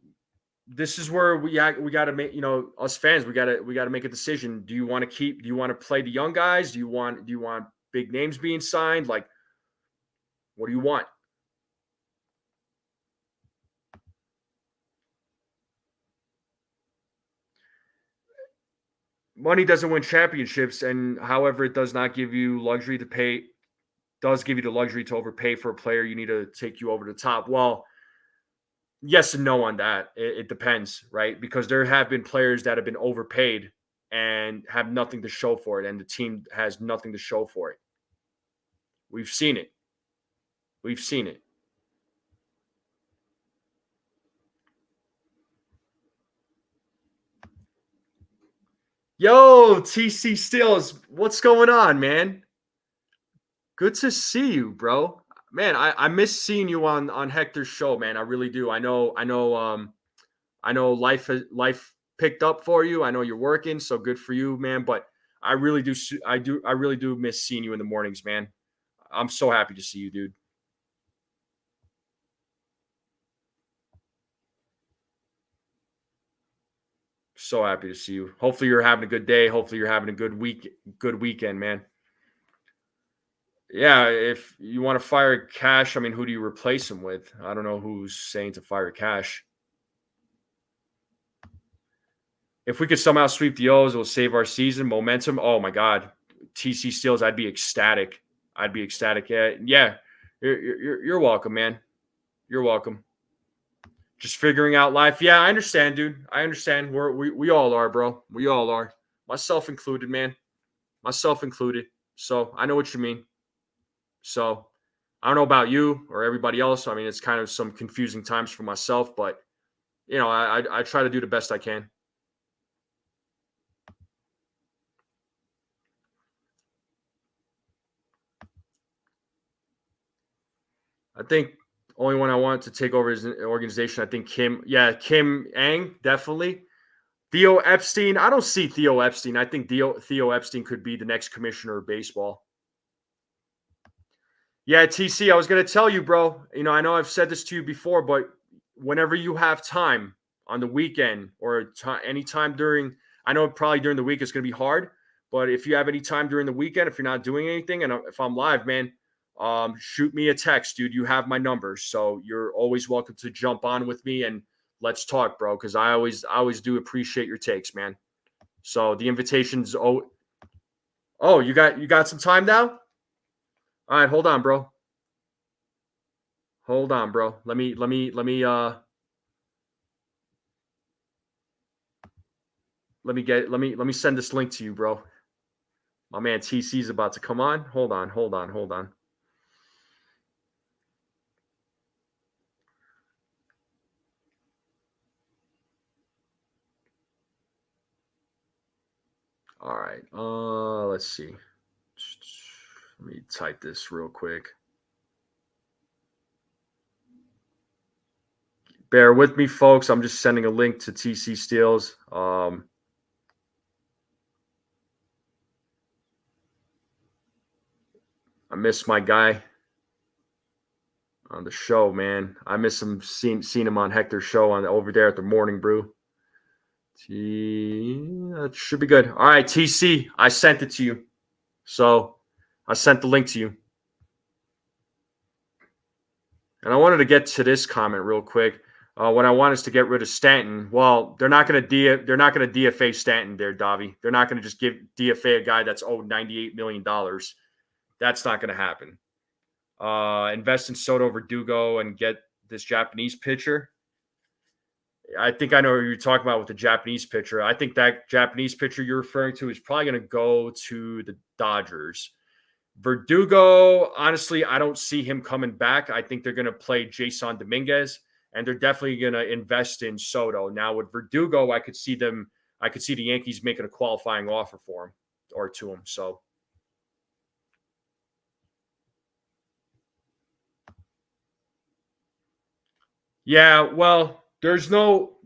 this is where we got to make, us fans, we got to make a decision. Do you want to play the young guys? Do you want big names being signed? Like, what do you want? Money doesn't win championships, and however, it does not give you luxury to pay. Does give you the luxury to overpay for a player you need to take you over the top. Well, yes and no on that. It depends, right? Because there have been players that have been overpaid and have nothing to show for it, and the team has nothing to show for it. We've seen it. Yo, TC Steels, what's going on, man? Good to see you, bro. Man, I miss seeing you on Hector's show, man. I really do. I know life picked up for you. I know you're working, so good for you, man. But I really do miss seeing you in the mornings, man. I'm so happy to see you, dude. So happy to see you. Hopefully you're having a good day. Hopefully you're having a good weekend, man. Yeah, if you want to fire Cash, I mean, who do you replace him with? I don't know who's saying to fire Cash. If we could somehow sweep the O's, it'll save our season momentum. Oh my God, TC Steals, I'd be ecstatic. Yeah. You're welcome, man. You're welcome. Just figuring out life. Yeah, I understand, dude. I understand. We all are, bro. We all are. Myself included, man. Myself included. So I know what you mean. So I don't know about you or everybody else. I mean, it's kind of some confusing times for myself, but I try to do the best I can. I think only one I want to take over his organization. I think Kim Ang, definitely. Theo Epstein. I don't see Theo Epstein. I think Theo Epstein could be the next commissioner of baseball. Yeah, TC, I was going to tell you, bro. I know I've said this to you before, but whenever you have time on the weekend or any time during, I know probably during the week it's going to be hard, but if you have any time during the weekend, if you're not doing anything, and if I'm live, man, shoot me a text, dude. You have my number, so you're always welcome to jump on with me and let's talk, bro. Because I always do appreciate your takes, man. So the invitations. Oh, you got some time now? All right, hold on, bro. Hold on, bro. Let me send this link to you, bro. My man TC is about to come on. Hold on. All right. Let's see. Let me type this real quick. Bear with me, folks. I'm just sending a link to TC Steals. I miss my guy on the show, man. I miss him. Seen him on Hector's show over there at the Morning Brew. That should be good. All right, TC, I sent it to you. So I sent the link to you. And I wanted to get to this comment real quick. What I want is to get rid of Stanton. Well, they're not going to DFA Stanton there, Davi. They're not going to just give DFA a guy that's owed $98 million. That's not going to happen. Invest in Soto Verdugo and get this Japanese pitcher. I think I know what you're talking about with the Japanese pitcher. I think that Japanese pitcher you're referring to is probably going to go to the Dodgers. Verdugo, honestly, I don't see him coming back. I think they're going to play Jason Dominguez, and they're definitely going to invest in Soto. Now with Verdugo, I could see the Yankees making a qualifying offer for him or to him. So yeah, well, there's no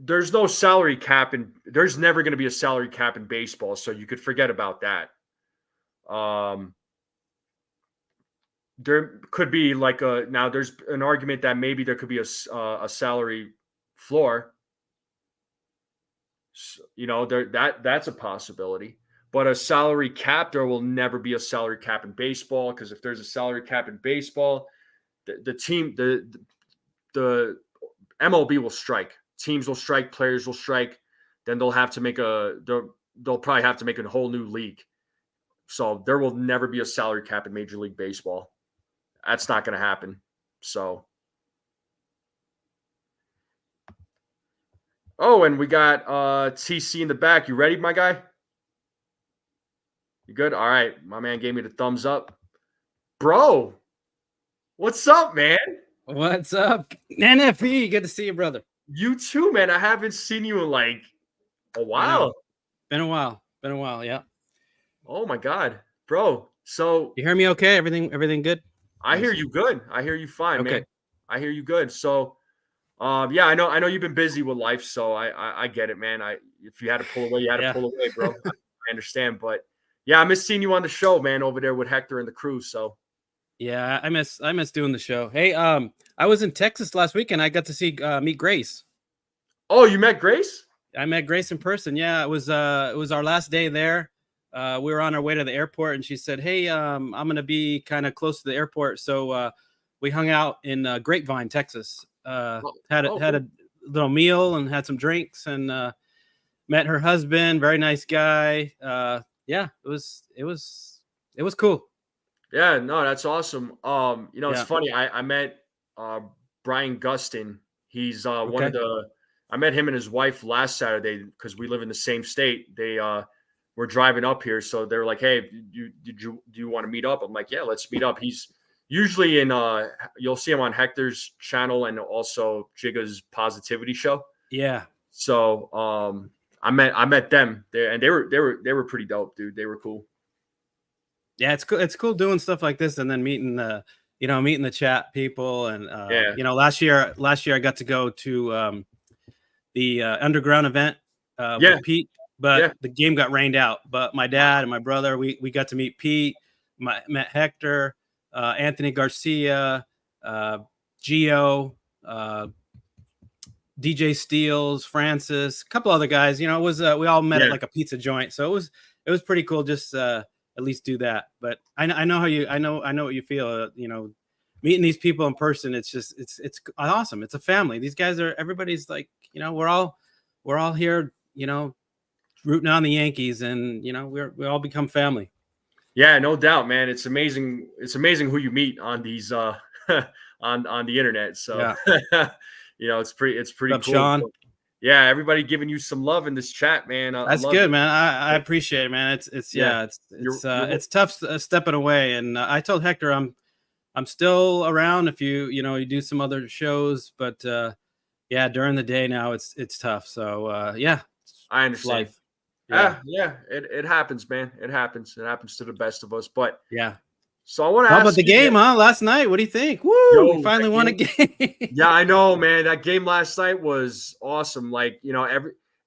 salary cap, and there's never going to be a salary cap in baseball, so you could forget about that. There could be now there's an argument that maybe there could be a salary floor. That's a possibility, but a salary cap, there will never be a salary cap in baseball, because if there's a salary cap in baseball, the MLB will strike. Teams will strike. Players will strike. Then they'll probably have to make a whole new league. So there will never be a salary cap in Major League Baseball. That's not going to happen. So, and we got TC in the back. You ready, my guy? You good? All right. My man gave me the thumbs up. Bro, what's up, man?
What's up? NFE, good to see you, brother.
You too, man. I haven't seen you in like a while.
Been a while, yeah.
Oh my God, bro. So
you hear me okay? Everything good?
I hear you good. I hear you fine, man. I hear you good. So Yeah, I know you've been busy with life, so I get it, man. If you had to pull away, you had to
Yeah.
pull away, bro. I understand, but yeah, I miss seeing you on the show, man, over there with Hector and the crew. So
Yeah, I miss doing the show. Hey, I was in Texas last weekend. I got to see meet Grace.
oh, you met Grace?
I met Grace in person. Yeah, it was our last day there. We were on our way to the airport, and she said, "Hey, I'm gonna be kind of close to the airport." So we hung out in Grapevine, Texas. Had
Cool.
a little meal and had some drinks, and met her husband. Very nice guy. Yeah, it was cool.
Yeah, no, that's awesome. It's
Yeah.
funny. I met Brian Gustin. He's one of
Okay.
the. I met him and his wife last Saturday because we live in the same state. They were driving up here, so they were like, "Hey, do you want to meet up?" I'm like, "Yeah, let's meet up." He's usually in. You'll see him on Hector's channel and also Jigga's Positivity Show.
Yeah.
So I met them there, and they were pretty dope, dude. They were cool.
Yeah, it's cool. It's cool doing stuff like this and then meeting the chat people. And
Yeah.
last year I got to go to the underground event
Yeah.
with Pete, but
Yeah.
the game got rained out. But my dad and my brother, we got to meet Pete, met Hector, Anthony Garcia, Gio, DJ Steels, Francis, a couple other guys. It was we all met at like a pizza joint, so it was pretty cool. Just at least do that. But I know I know what you feel. Meeting these people in person, it's just it's awesome. It's a family. These guys everybody's like, we're all here, rooting on the Yankees, and we all become family.
Yeah, no doubt, man. It's amazing. It's amazing who you meet on these on the internet. So
Yeah.
it's pretty
What's
cool.
up, Sean?
Yeah, everybody giving you some love in this chat, man.
That's
love
good,
it.
man. I appreciate it, man. It's tough stepping away. And I told Hector I'm still around if you do some other shows, but yeah, during the day now it's tough. So yeah,
I understand.
Life. Yeah.
Yeah, it happens, man. It happens. It happens to the best of us. But
yeah.
So I want to
How
ask
about the game, huh? Last night, what do you think? Woo! We finally won a game.
Yeah, I know, man. That game last night was awesome. Like,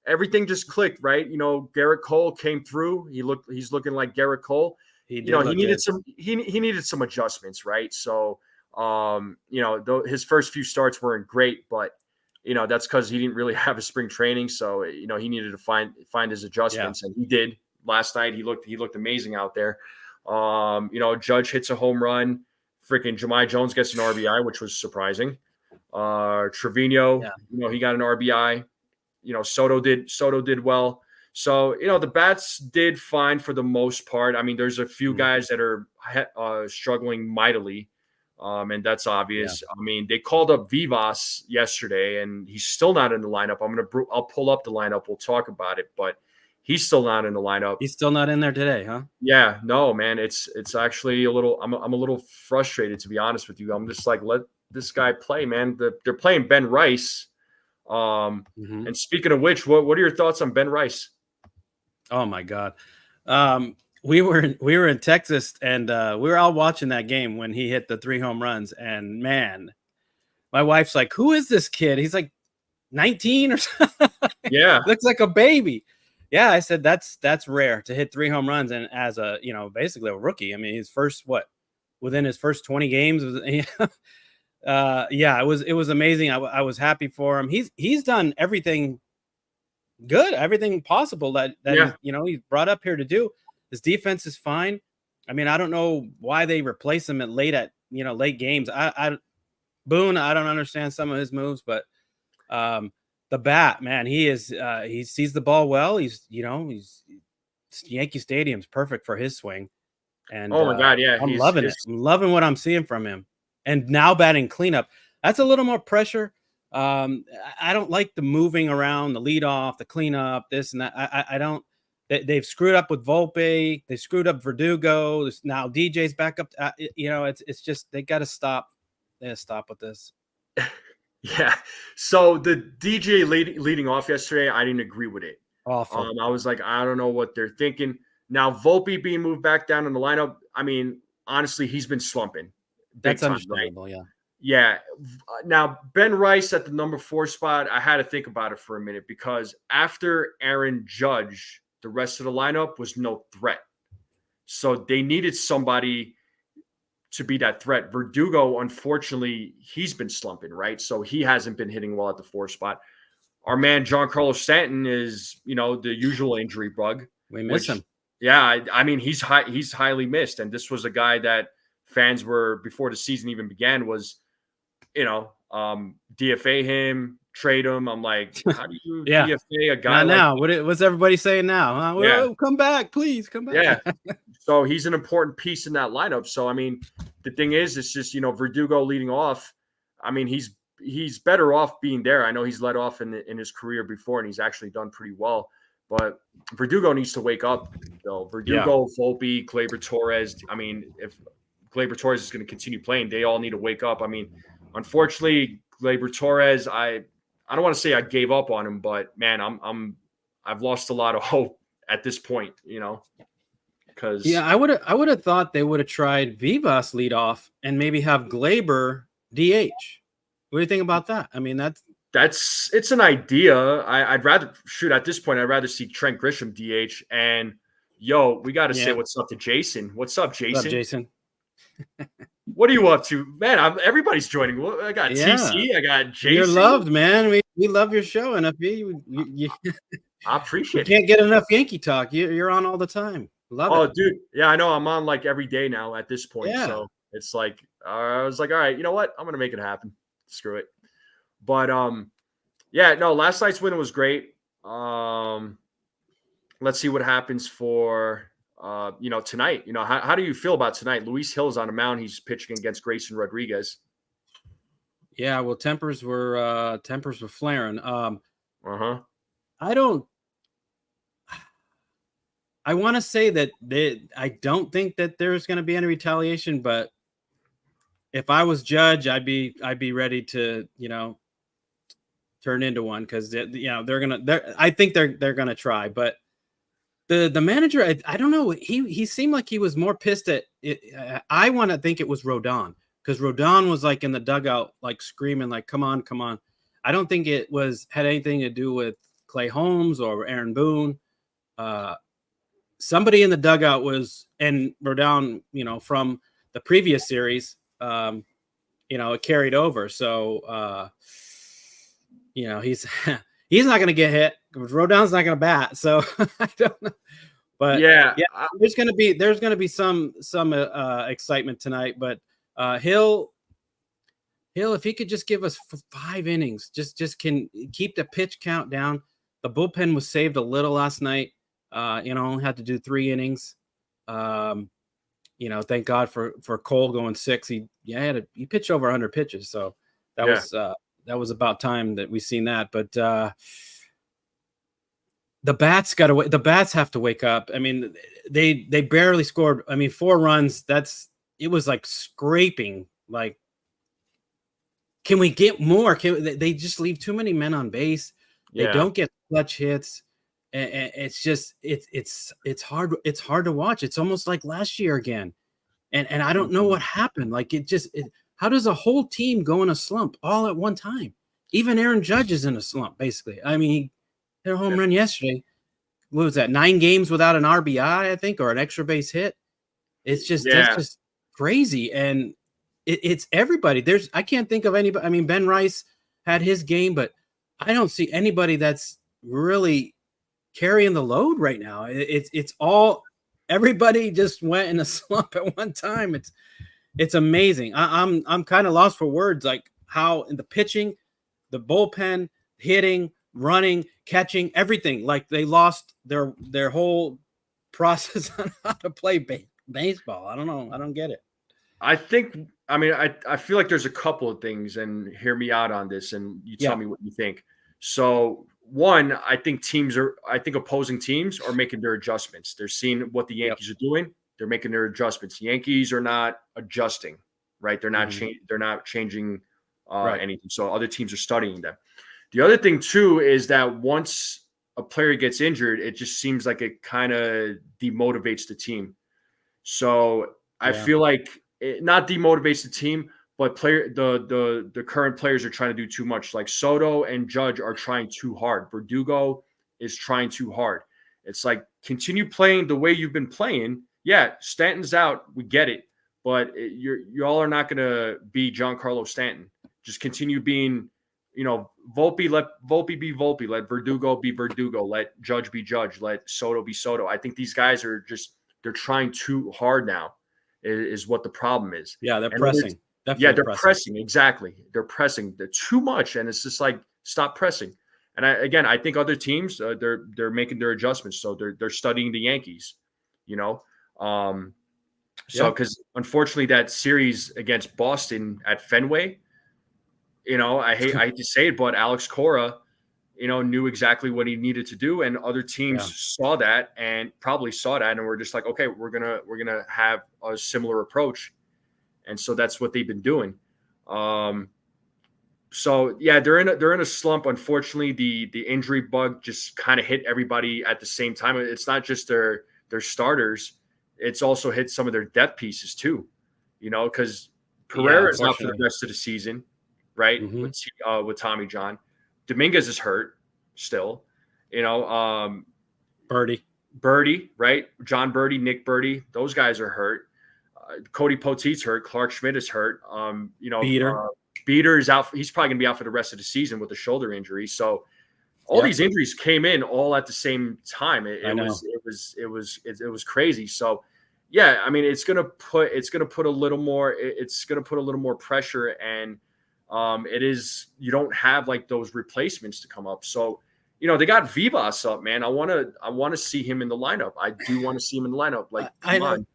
everything just clicked, right? Garrett Cole came through. He's looking like Garrett Cole.
He
needed some adjustments, right? So, his first few starts weren't great, but that's because he didn't really have a spring training. So, he needed to find his adjustments, and he did last night. He looked amazing out there. Judge hits a home run. Freaking Jahmai Jones gets an RBI, which was surprising. Trevino, he got an RBI. Soto did well. So, the bats did fine for the most part. I mean, there's a few guys that are struggling mightily, and that's obvious. Yeah. I mean, they called up Vivas yesterday, and he's still not in the lineup. I'll pull up the lineup. We'll talk about it, but he's still not in the lineup.
He's still not in there today, huh?
Yeah, no, man. It's actually a little. I'm a little frustrated, to be honest with you. I'm just like, let this guy play, man. They're playing Ben Rice. And speaking of which, what are your thoughts on Ben Rice?
Oh my God, we were in Texas, and we were all watching that game when he hit the 3 home runs. And man, my wife's like, "Who is this kid? He's like 19 or something.
Yeah,
looks like a baby." Yeah, I said that's rare to hit 3 home runs, and as a basically a rookie. I mean, within his first 20 games. Yeah, it was amazing. I was happy for him. He's done everything good, everything possible that he's brought up here to do. His defense is fine. I mean, I don't know why they replace him at late games. Boone, I don't understand some of his moves, but the bat, man, he sees the ball well. Yankee Stadium's perfect for his swing. And
oh my God, yeah,
I'm loving it. I'm loving what I'm seeing from him. And now batting cleanup, that's a little more pressure. I don't like the moving around, the leadoff, the cleanup, this and that. I don't. They've screwed up with Volpe. They screwed up Verdugo. Now DJ's back up. It's just they got to stop. They got to stop with this.
Yeah. So the DJ leading off yesterday, I didn't agree with it.
Awful.
I was like, I don't know what they're thinking. Now Volpe being moved back down in the lineup. I mean, honestly, he's been slumping.
That's understandable, right?
Yeah. Now, Ben Rice at the number 4 spot, I had to think about it for a minute because after Aaron Judge, the rest of the lineup was no threat. So they needed somebody to be that threat. Verdugo, unfortunately, he's been slumping, right? So he hasn't been hitting well at the 4 spot. Our man, Giancarlo Stanton, is, the usual injury bug.
We miss him.
Yeah, I mean, he's highly missed. And this was a guy that fans were, before the season even began, was, DFA him, trade him. I'm like, how do you DFA a guy
now? What's everybody saying now? Huh? Well, come back, please, come back.
Yeah. So he's an important piece in that lineup. So, I mean, the thing is, it's just, Verdugo leading off. I mean, he's better off being there. I know he's led off in his career before, and he's actually done pretty well. But Verdugo needs to wake up, though. Verdugo, Volpe, Gleyber Torres. I mean, if Gleyber Torres is going to continue playing, they all need to wake up. I mean, unfortunately, Gleyber Torres, I don't want to say I gave up on him, but man, I've lost a lot of hope at this point, because
I would have thought they would have tried Vivas lead off and maybe have Gleyber DH. What do you think about that? I mean,
it's an idea. I'd rather at this point. I'd rather see Trent Grisham DH. And we got to say what's up to Jason. What's up, Jason?
What's up, Jason?
What are you up to, man? Everybody's joining. I got TC. I got Jason.
You're loved, man. We love your show, and
I appreciate it.
You can't get enough Yankee talk. You're on all the time. Love it.
Oh, dude. Yeah, I know. I'm on like every day now at this point. Yeah. So it's like, I was like, all right, you know what? I'm going to make it happen. Screw it. But, last night's win was great. Let's see what happens for, tonight. How do you feel about tonight? Luis Hill's on the mound. He's pitching against Grayson Rodriguez.
Yeah, well, tempers were flaring. I want to say that I don't think that there's going to be any retaliation, but if I was Judge, I'd be ready to, turn into one, because I think they're gonna try. But the manager, I don't know, he seemed like he was more pissed at it. I want to think it was Rodon, because Rodon was like in the dugout, like screaming, like, come on. I don't think it had anything to do with Clay Holmes or Aaron Boone. Somebody in the dugout was, and Rodon, from the previous series, it carried over. So, he's not going to get hit. Rodon's not going to bat. So I don't know. But there's going to be some excitement tonight. But Hill, if he could just give us 5 innings, just can keep the pitch count down. The bullpen was saved a little last night. Only had to do 3 innings. Thank God for Cole going 6. He pitched over 100 pitches. So that was about time that we seen that. But the bats have to wake up. I mean, they barely scored. I mean, 4 runs. It was like scraping. Like, can we get more? They just leave too many men on base. They don't get clutch hits. And it's just it's hard to watch. It's almost like last year again. And I don't know what happened. Like, how does a whole team go in a slump all at one time? Even Aaron Judge is in a slump, basically. I mean, he hit a home run yesterday. What was that? 9 games without an RBI, I think, or an extra base hit. It's just that's just crazy. And it's everybody. I can't think of anybody. I mean, Ben Rice had his game, but I don't see anybody that's really carrying the load right now. It's all, everybody just went in a slump at one time. It's amazing. I'm kind of lost for words, like how in the pitching, the bullpen, hitting, running, catching, everything, like they lost their whole process on how to play baseball. I don't know. I don't get it.
I feel like there's a couple of things, and hear me out on this, and you tell me what you think. So, one, I think opposing teams are making their adjustments. They're seeing what the Yankees are doing. They're making their adjustments. Yankees are not adjusting, right? They're not they're not changing anything. So other teams are studying them. The other thing too is that once a player gets injured, it just seems like it kind of demotivates the team. So I feel like it not demotivates the team, but the current players are trying to do too much. Like Soto and Judge are trying too hard. Verdugo is trying too hard. It's like, continue playing the way you've been playing. Yeah, Stanton's out. We get it. But y'all are not going to be Giancarlo Stanton. Just continue being, Volpe, let Volpe be Volpe. Let Verdugo be Verdugo. Let Judge be Judge. Let Soto be Soto. I think these guys are they're trying too hard now is what the problem is.
Yeah, they're pressing.
They're pressing. Exactly. They're pressing. They're too much. And it's just like, stop pressing. And I think other teams, they're making their adjustments. So they're studying the Yankees, because unfortunately that series against Boston at Fenway, I hate to say it, but Alex Cora, knew exactly what he needed to do, and other teams saw that and we're just like, okay, we're gonna have a similar approach, and so that's what they've been doing. So yeah, they're in a slump. Unfortunately, the injury bug just kind of hit everybody at the same time. It's not just their starters; it's also hit some of their depth pieces too. Because Pereira is out for the rest of the season, right? Mm-hmm. With Tommy John, Dominguez is hurt still. Birdie, right? John Birdie, Nick Birdie, those guys are hurt. Cody Poteet's hurt. Clark Schmidt is hurt. Beater is out. He's probably going to be out for the rest of the season with a shoulder injury. So all these injuries came in all at the same time. It was crazy. So yeah, I mean, it's going to put a little more pressure, and you don't have like those replacements to come up. So, they got Vivas up, man. I want to see him in the lineup. I do want to see him in the lineup. Like, come on.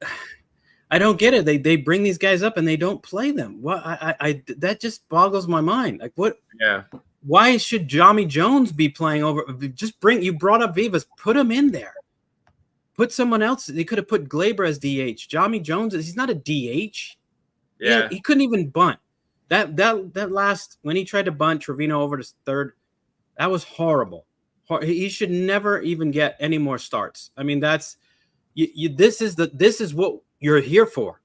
I don't get it. They bring these guys up and they don't play them. What that just boggles my mind. Like, what? Yeah. Why should Jami Jones be playing over? You brought up Vivas, put him in there. Put someone else. They could have put Glaber as DH. Jami Jones, he's not a DH. Yeah, he couldn't even bunt. That last, when he tried to bunt Trevino over to third, that was horrible. He should never even get any more starts. I mean, this is what you're here for.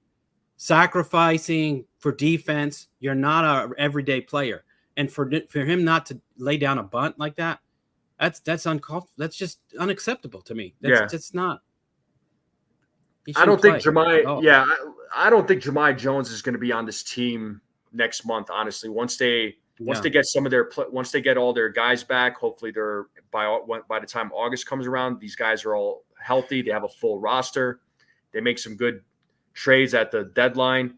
Sacrificing for defense. You're not an everyday player. And for him not to lay down a bunt like that, that's uncalled. That's just unacceptable to me. That's not.
I don't think Jahmai. Yeah, I don't think Jahmai Jones is going to be on this team next month. Honestly, once they get once they get all their guys back, hopefully they're by the time August comes around, these guys are all healthy. They have a full roster. They make some good trades at the deadline.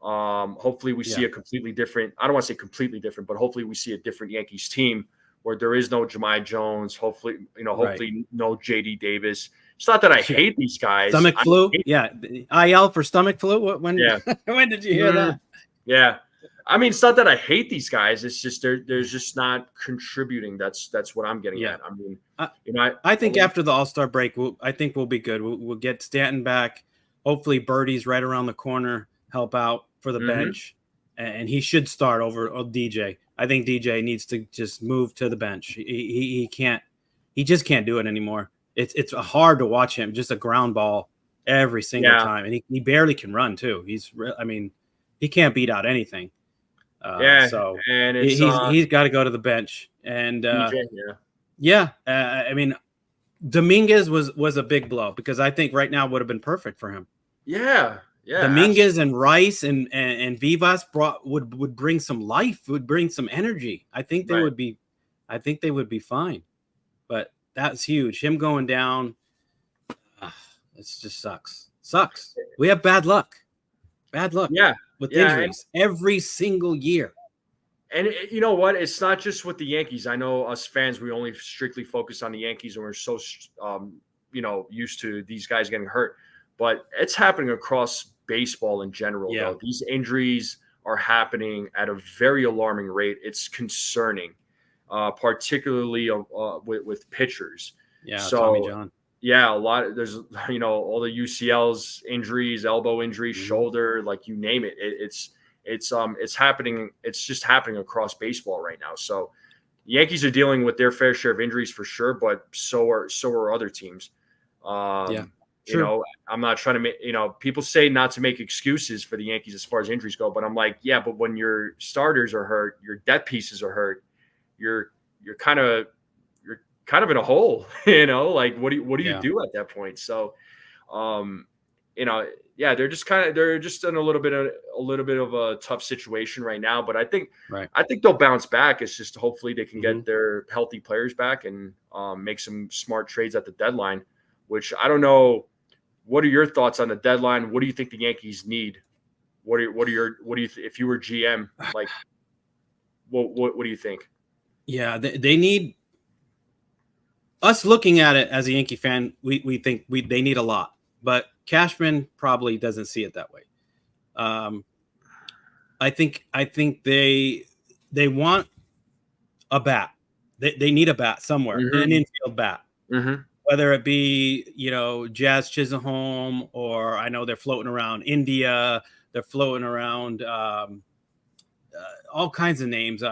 Hopefully we see a completely different. I don't want to say completely different, but hopefully we see a different Yankees team where there is no Jahmai Jones. Hopefully no JD Davis. It's not that I hate these guys.
Stomach flu? IL for stomach flu? When did you hear that?
Yeah. I mean, it's not that I hate these guys. It's just they're just not contributing. That's what I'm getting at. I mean,
I think after the All-Star break, I think we'll be good. We'll get Stanton back. Hopefully Birdie's right around the corner, help out for the bench. And he should start over DJ. I think DJ needs to just move to the bench. He just can't do it anymore. It's hard to watch him, just a ground ball every single time. And he barely can run too. He can't beat out anything. So and he's got to go to the bench. And I mean, Dominguez was a big blow because I think right now would have been perfect for him.
Yeah.
Dominguez and Rice and Vivas would bring some life, would bring some energy. I think they would be fine. But that's huge. Him going down, it just sucks. We have bad luck. With injuries every single year.
And you know what? It's not just with the Yankees. I know us fans, we only strictly focus on the Yankees, and we're so used to these guys getting hurt. But it's happening across baseball in general. Though. These injuries are happening at a very alarming rate. It's concerning, particularly with pitchers. Yeah, so,
Tommy John.
Yeah, a lot. There's all the UCLs, injuries, elbow injuries, shoulder, like you name it. It's happening. It's just happening across baseball right now. So, Yankees are dealing with their fair share of injuries for sure, but so are other teams. You know, I'm not trying to make, people say not to make excuses for the Yankees as far as injuries go, but I'm like, yeah, but when your starters are hurt, your depth pieces are hurt, you're kind of in a hole, like what do you do at that point? So, yeah, they're just in a little bit of a tough situation right now, but I think they'll bounce back. It's just hopefully they can get their healthy players back and make some smart trades at the deadline, which I don't know. What are your thoughts on the deadline? What do you think the Yankees need? If you were GM, like, what do you think?
Yeah, they need us. Looking at it as a Yankee fan, we think they need a lot, but Cashman probably doesn't see it that way. I think they want a bat. They need a bat somewhere, an infield bat. Whether it be, Jazz Chisholm, or I know they're floating around India, they're floating around all kinds of names.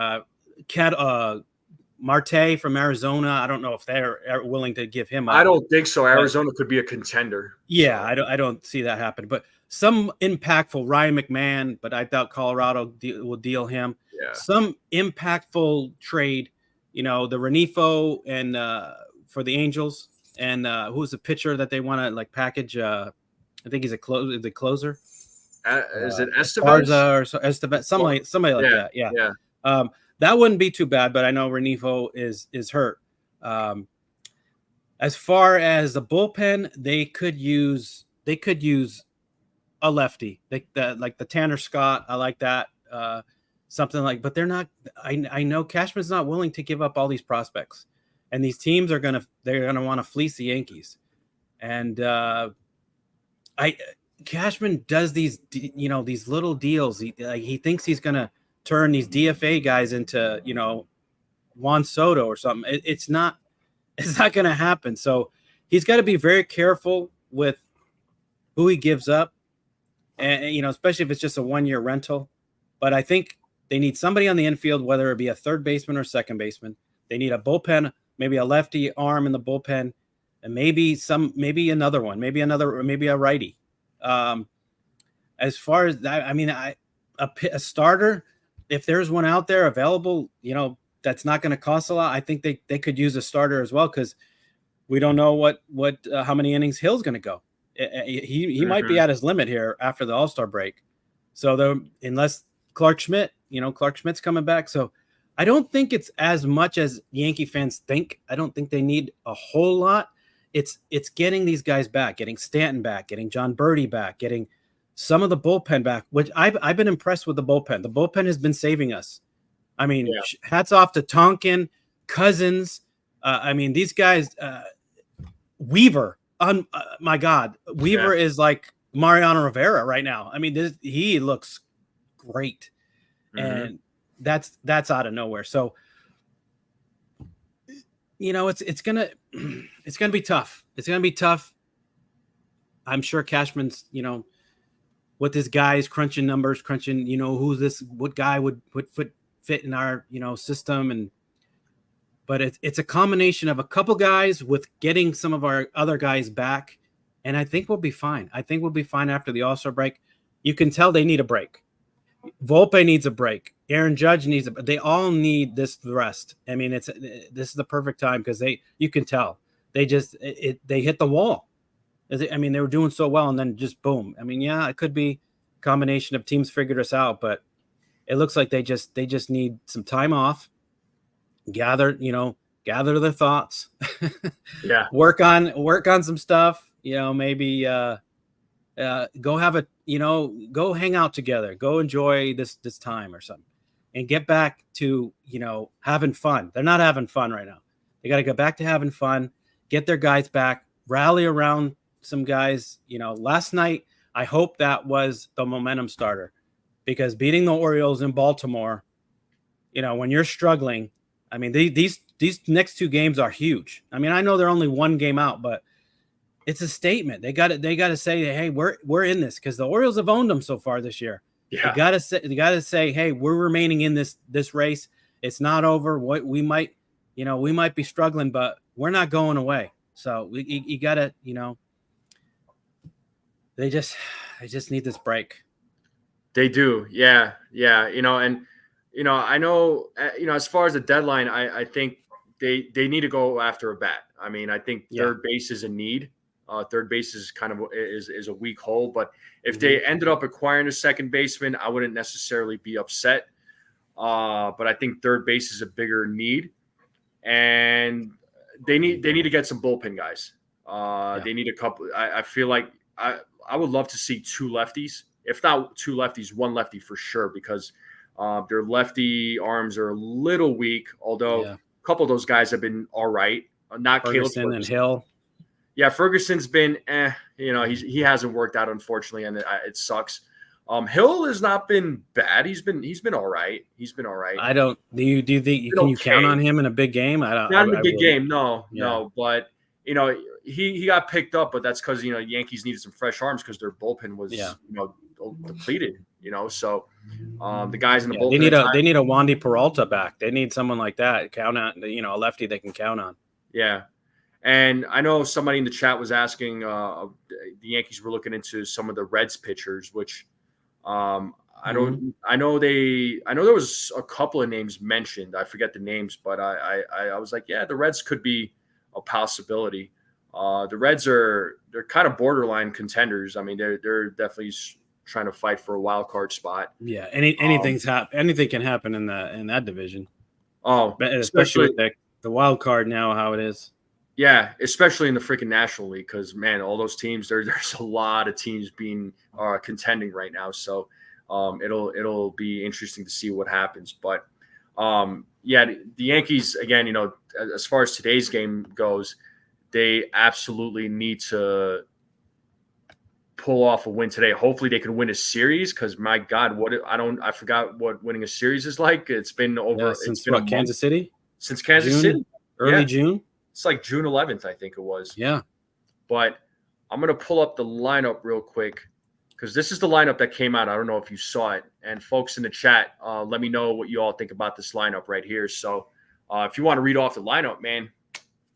Marte from Arizona. I don't know if they're willing to give him.
I don't think so. Arizona could be a contender.
Yeah, so. I don't see that happen. But some impactful Ryan McMahon, but I doubt Colorado will deal him.
Yeah.
Some impactful trade, the Renifo and for the Angels. And who's the pitcher that they want to package? I think he's a closer.
Is it Estevez?
Peraza or Estevez? Somebody like that. Yeah. That wouldn't be too bad, but I know Renifo is hurt. As far as the bullpen, they could use a lefty, like the Tanner Scott. I like that. Something like, but they're not. I know Cashman's not willing to give up all these prospects. And these teams they're gonna want to fleece the Yankees, and Cashman does these these little deals. He thinks he's gonna turn these DFA guys into Juan Soto or something. It's not gonna happen. So he's got to be very careful with who he gives up, and especially if it's just a 1-year rental. But I think they need somebody on the infield, whether it be a third baseman or second baseman. They need a bullpen. Maybe a lefty arm in the bullpen, and maybe another one, maybe a righty. As far as that, I mean, a starter, if there's one out there available, that's not going to cost a lot. I think they could use a starter as well, because we don't know how many innings Hill's going to go. He might be at his limit here after the All-Star break. So unless Clark Schmidt's coming back, so. I don't think it's as much as Yankee fans think. I don't think they need a whole lot. It's getting these guys back, getting Stanton back, getting John Birdie back, getting some of the bullpen back, which I've been impressed with the bullpen. The bullpen has been saving us. I mean, hats off to Tonkin, Cousins. These guys, Weaver. My God, Weaver is like Mariano Rivera right now. I mean, he looks great. And that's out of nowhere. So, it's gonna be tough. It's gonna be tough. I'm sure Cashman's, with his guys crunching numbers, what guy would fit in our, system. But it's a combination of a couple guys with getting some of our other guys back. And I think we'll be fine. I think we'll be fine after the All-Star break. You can tell they need a break. Volpe needs a break. Aaron Judge needs they all need this rest. I mean, this is the perfect time, because you can tell they hit the wall. I mean, they were doing so well, and then just boom. I mean, yeah, it could be a combination of teams figured us out, but it looks like they just need some time off, gather their thoughts, work on some stuff, maybe go hang out together, go enjoy this time or something, and get back to, having fun. They're not having fun right now. They got to go back to having fun, get their guys back, rally around some guys. Last night, I hope that was the momentum starter, because beating the Orioles in Baltimore, when you're struggling, I mean, these next two games are huge. I mean, I know they're only one game out, but it's a statement. They got to say, hey, we're in this, because the Orioles have owned them so far this year. Yeah. They got to say, hey, we're remaining in this race. It's not over. We might be struggling, but we're not going away. So you got to, They just need this break.
They do. Yeah. Yeah. And, I know, as far as the deadline, I think they need to go after a bat. I mean, I think third base is a need. Third base is kind of is a weak hole, but if they ended up acquiring a second baseman, I wouldn't necessarily be upset. But I think third base is a bigger need, and they need to get some bullpen guys. They need a couple. I feel like I would love to see two lefties, if not two lefties, one lefty for sure, because their lefty arms are a little weak. Although a couple of those guys have been all right. Not
Ferguson and Hill.
Yeah, Ferguson's been, he hasn't worked out, unfortunately, and it sucks. Hill has not been bad. He's been all right.
I don't. Do you think you count on him in a big game? I don't.
Not in a big game. No. But he got picked up, but that's because Yankees needed some fresh arms because their bullpen was depleted. So the guys in the bullpen.
They need a Wandy Peralta back. They need someone like that. Count on a lefty they can count on.
Yeah. And I know somebody in the chat was asking the Yankees were looking into some of the Reds pitchers, which I know there was a couple of names mentioned. I forget the names, but I was like, yeah, the Reds could be a possibility. The Reds they're kind of borderline contenders. I mean, they're definitely trying to fight for a wild card spot.
Yeah, anything can happen in that division.
Oh,
especially with the wild card now, how it is.
Yeah, especially in the freaking National League, because man, all those teams there's a lot of teams being contending right now. So it'll be interesting to see what happens. But the Yankees again, as far as today's game goes, they absolutely need to pull off a win today. Hopefully they can win a series, because my God, I forgot what winning a series is like. It's been over
since Kansas City?
Since Kansas City?
Early June?
It's like June 11th, I think it was.
Yeah.
But I'm going to pull up the lineup real quick, because this is the lineup that came out. I don't know if you saw it. And folks in the chat, let me know what you all think about this lineup right here. So if you want to read off the lineup, man.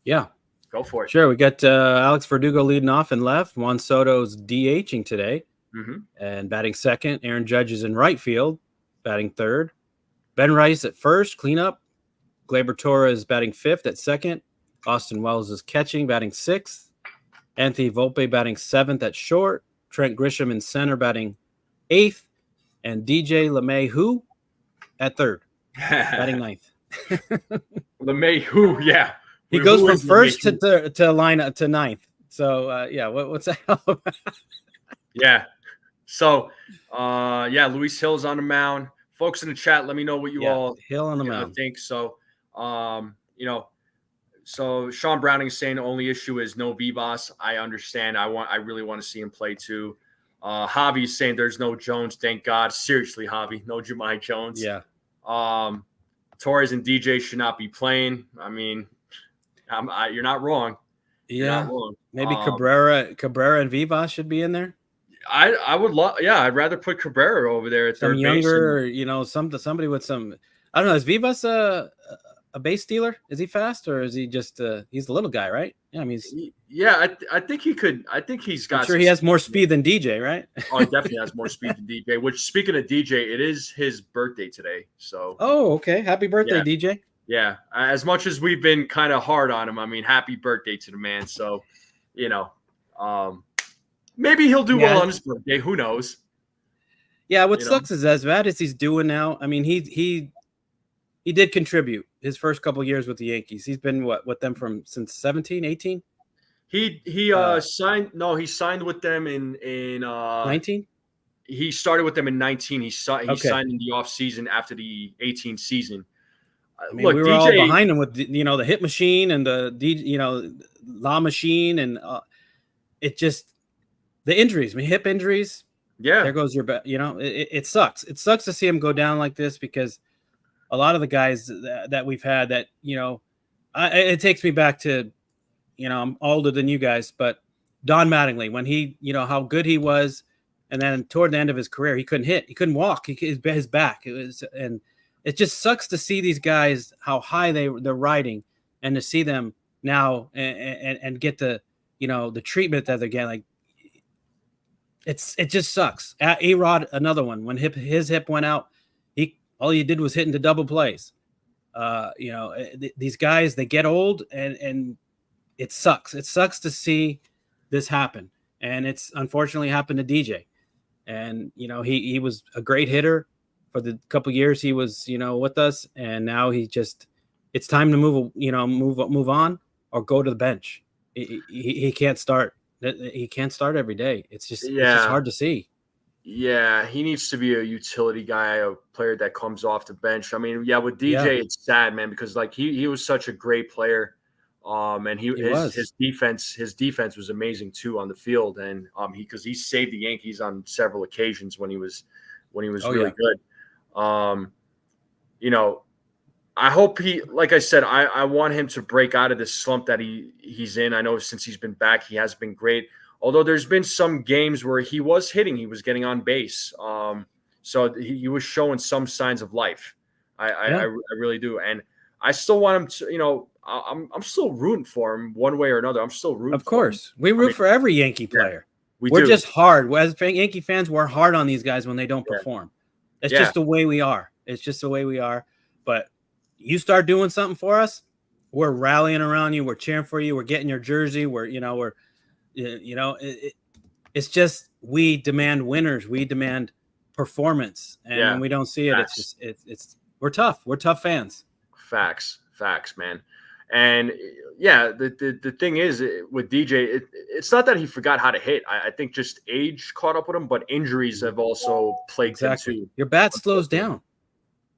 Yeah.
Go for it.
Sure. We got Alex Verdugo leading off in left. Juan Soto's DHing today. And batting second. Aaron Judge is in right field, batting third. Ben Rice at first, cleanup. Gleyber Torres batting fifth at second. Austin Wells is catching, batting sixth. Anthony Volpe batting seventh at short. Trent Grisham in center, batting eighth. And DJ LeMahieu at third, batting ninth.
LeMahieu, yeah.
He goes from first to line up to ninth. So, what's that all about?
Yeah. So, Luis Hill's on the mound. Folks in the chat, let me know what you all
Hill on the mound
think. So, So Sean Browning is saying the only issue is no Vivas. I understand. I really want to see him play too. Javi's saying there's no Jones. Thank God. Seriously, Javi, no Jahmai Jones.
Yeah.
Torres and DJ should not be playing. I mean, you're not wrong.
Yeah. You're not wrong. Maybe Cabrera and Vivas should be in there.
I would love. Yeah, I'd rather put Cabrera over there at third
younger, base. Somebody with some. I don't know. Is Vivas a base stealer? Is he fast, or is he just he's the little guy, right? Yeah, I mean,
I think he could. I think he's got.
I'm sure he has more speed than DJ, right?
Oh, he definitely has more speed than DJ. Which, speaking of DJ, it is his birthday today. So.
Oh, okay. Happy birthday, DJ.
Yeah. As much as we've been kind of hard on him, I mean, happy birthday to the man. So, maybe he'll do well on his birthday. Who knows?
Yeah. What sucks is as bad as he's doing now. I mean, he did contribute his first couple of years with the Yankees. He's been with them since 17, 18?
He signed. No, he signed with them in
19.
He started with them in 19. He signed in the off season after the 18 season.
I mean, we were all behind him with the hit machine and the La machine, and it just the injuries. I mean, hip injuries.
Yeah,
there goes your bet. It sucks. It sucks to see him go down like this, because a lot of the guys that we've had that, it takes me back to, I'm older than you guys, but Don Mattingly, when he, how good he was. And then toward the end of his career, he couldn't hit, he couldn't walk, his back. And it just sucks to see these guys, how high they're riding, and to see them now and get the, the treatment that they're getting. Like, it just sucks. A-Rod, another one. When his hip went out, all he did was hit into double plays. These guys, they get old, and it sucks. It sucks to see this happen, and it's unfortunately happened to DJ. And he was a great hitter for the couple years he was with us, and now it's time to move on or go to the bench. He can't start. He can't start every day. It's just hard to see.
Yeah, he needs to be a utility guy, a player that comes off the bench. I mean, with DJ, it's sad, man, because like he was such a great player, and his defense was amazing too on the field, and because he saved the Yankees on several occasions when he was really good. I hope like I said, I want him to break out of this slump that he's in. I know since he's been back, he has been great. Although there's been some games where he was hitting, he was getting on base. So he was showing some signs of life. I really do. And I still want him to, I'm still rooting for him one way or another. I'm still rooting for him.
Of course. We root for every Yankee player. We're just hard. As Yankee fans, we're hard on these guys when they don't perform. It's just the way we are. It's just the way we are. But you start doing something for us, we're rallying around you. We're cheering for you. We're getting your jersey. It's just, we demand winners. We demand performance. And when we don't see it, it's we're tough. We're tough fans.
Facts, man. And the thing is with DJ, it's not that he forgot how to hit. I think just age caught up with him, but injuries have also plagued him too.
Your bat slows down.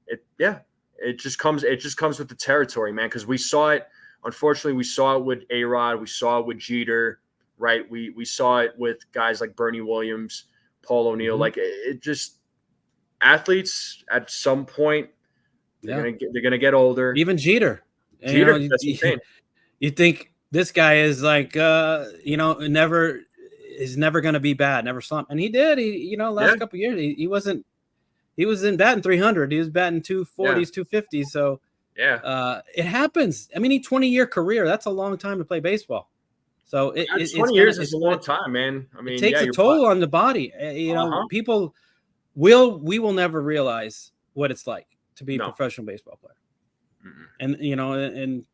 It just comes with the territory, man. Because we saw it. Unfortunately, we saw it with A-Rod. We saw it with Jeter. Right. We saw it with guys like Bernie Williams, Paul O'Neill.
Mm-hmm.
Like it just, athletes at some point, they're gonna get older.
Even Jeter.
That's insane.
You think this guy is like never gonna be bad, never slump. And he did. Last couple of years he was in batting 300. He was batting 240s, 250s. So it happens. I mean, he 20-year career. That's a long time to play baseball. So
20 years is a long time, man. I mean,
it takes a toll on the body. People we will never realize what it's like to be a professional baseball player. Mm-hmm. And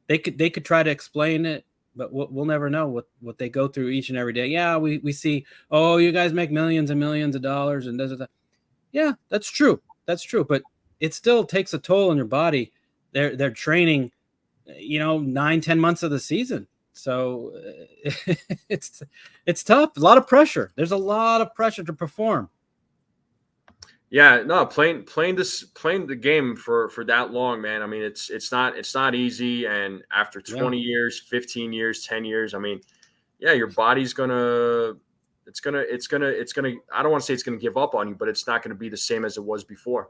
they could try to explain it, but we'll never know what they go through each and every day. Yeah, we see, oh, you guys make millions and millions of dollars and da. Yeah, that's true. But it still takes a toll on your body. They're training, 9-10 months of the season. So it's tough. A lot of pressure. There's a lot of pressure to perform.
Yeah, no, playing the game for that long, man. I mean, it's not easy. And after 20 years, 15 years, 10 years, I mean, your body's gonna. It's gonna. I don't want to say it's gonna give up on you, but it's not gonna be the same as it was before.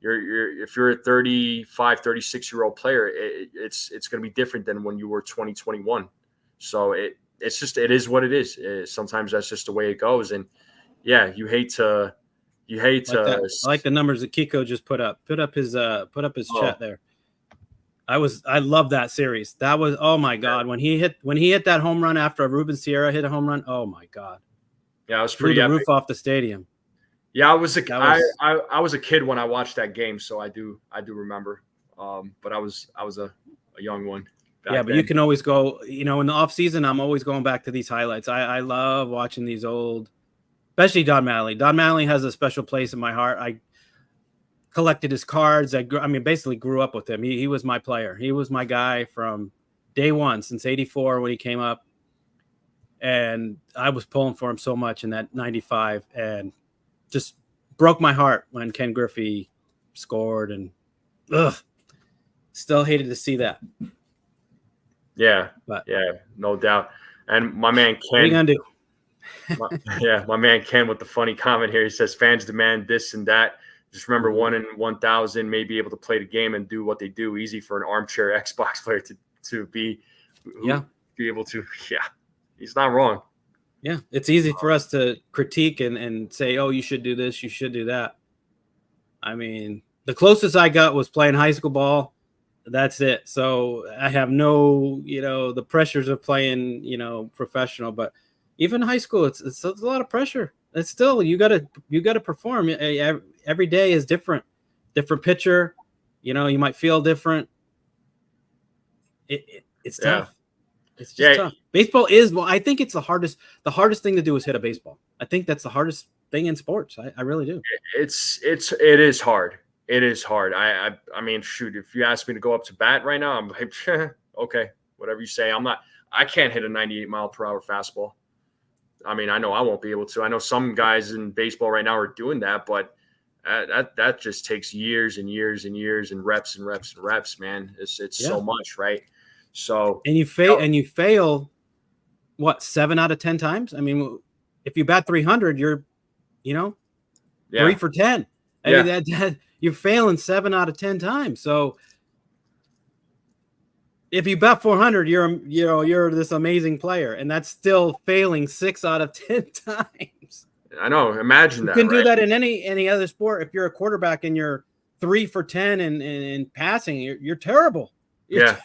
If you're a 35, 36-year-old player, it's going to be different than when you were 20, 21. So it is what it is. Sometimes that's just the way it goes. And you hate to.
I like the numbers that Kiko just put up his chat there. I love that series. That was, oh my God. When he hit that home run after Ruben Sierra hit a home run. Oh my God.
Yeah, it was pretty epic.
Roof off the stadium.
Yeah, I was a kid when I watched that game, so I do remember. But I was a young one.
But you can always go. In the off season, I'm always going back to these highlights. I love watching these old, especially Don Mattingly. Don Mattingly has a special place in my heart. I collected his cards. Basically grew up with him. He was my player. He was my guy from day one since '84 when he came up, and I was pulling for him so much in that '95 and. Just broke my heart when Ken Griffey scored, and still hated to see that.
Yeah, no doubt. And my man Ken,
what are you gonna do?
My man Ken with the funny comment here. He says fans demand this and that. Just remember, 1 in 1,000 may be able to play the game and do what they do. Easy for an armchair Xbox player to be able to. Yeah, he's not wrong.
Yeah, it's easy for us to critique and say, oh, you should do this, you should do that. I mean, the closest I got was playing high school ball. That's it. So I have no, the pressures of playing, professional. But, even high school, it's a lot of pressure. It's still you gotta perform. Every day is different pitcher. You know, you might feel different. It's tough. It's just tough. Baseball is, well, I think it's the hardest thing to do is hit a baseball. I think that's the hardest thing in sports. I really do.
It is hard. It is hard. I mean, shoot, if you ask me to go up to bat right now, I'm like, okay, whatever you say. I can't hit a 98-mile-per-hour fastball. I mean, I know I won't be able to. I know some guys in baseball right now are doing that, but that just takes years and years and years and reps and reps and reps, man. It's so much, right? So
and you fail what, 7 out of 10 times? I mean, if you bat 300, you're 3 for 10. I mean, that you're failing 7 out of 10 times. So if you bat 400, you're this amazing player, and that's still failing 6 out of 10 times.
I know. Imagine that.
You can do that in any other sport. If you're a quarterback and you're 3 for 10 in passing, you're terrible.
Yeah.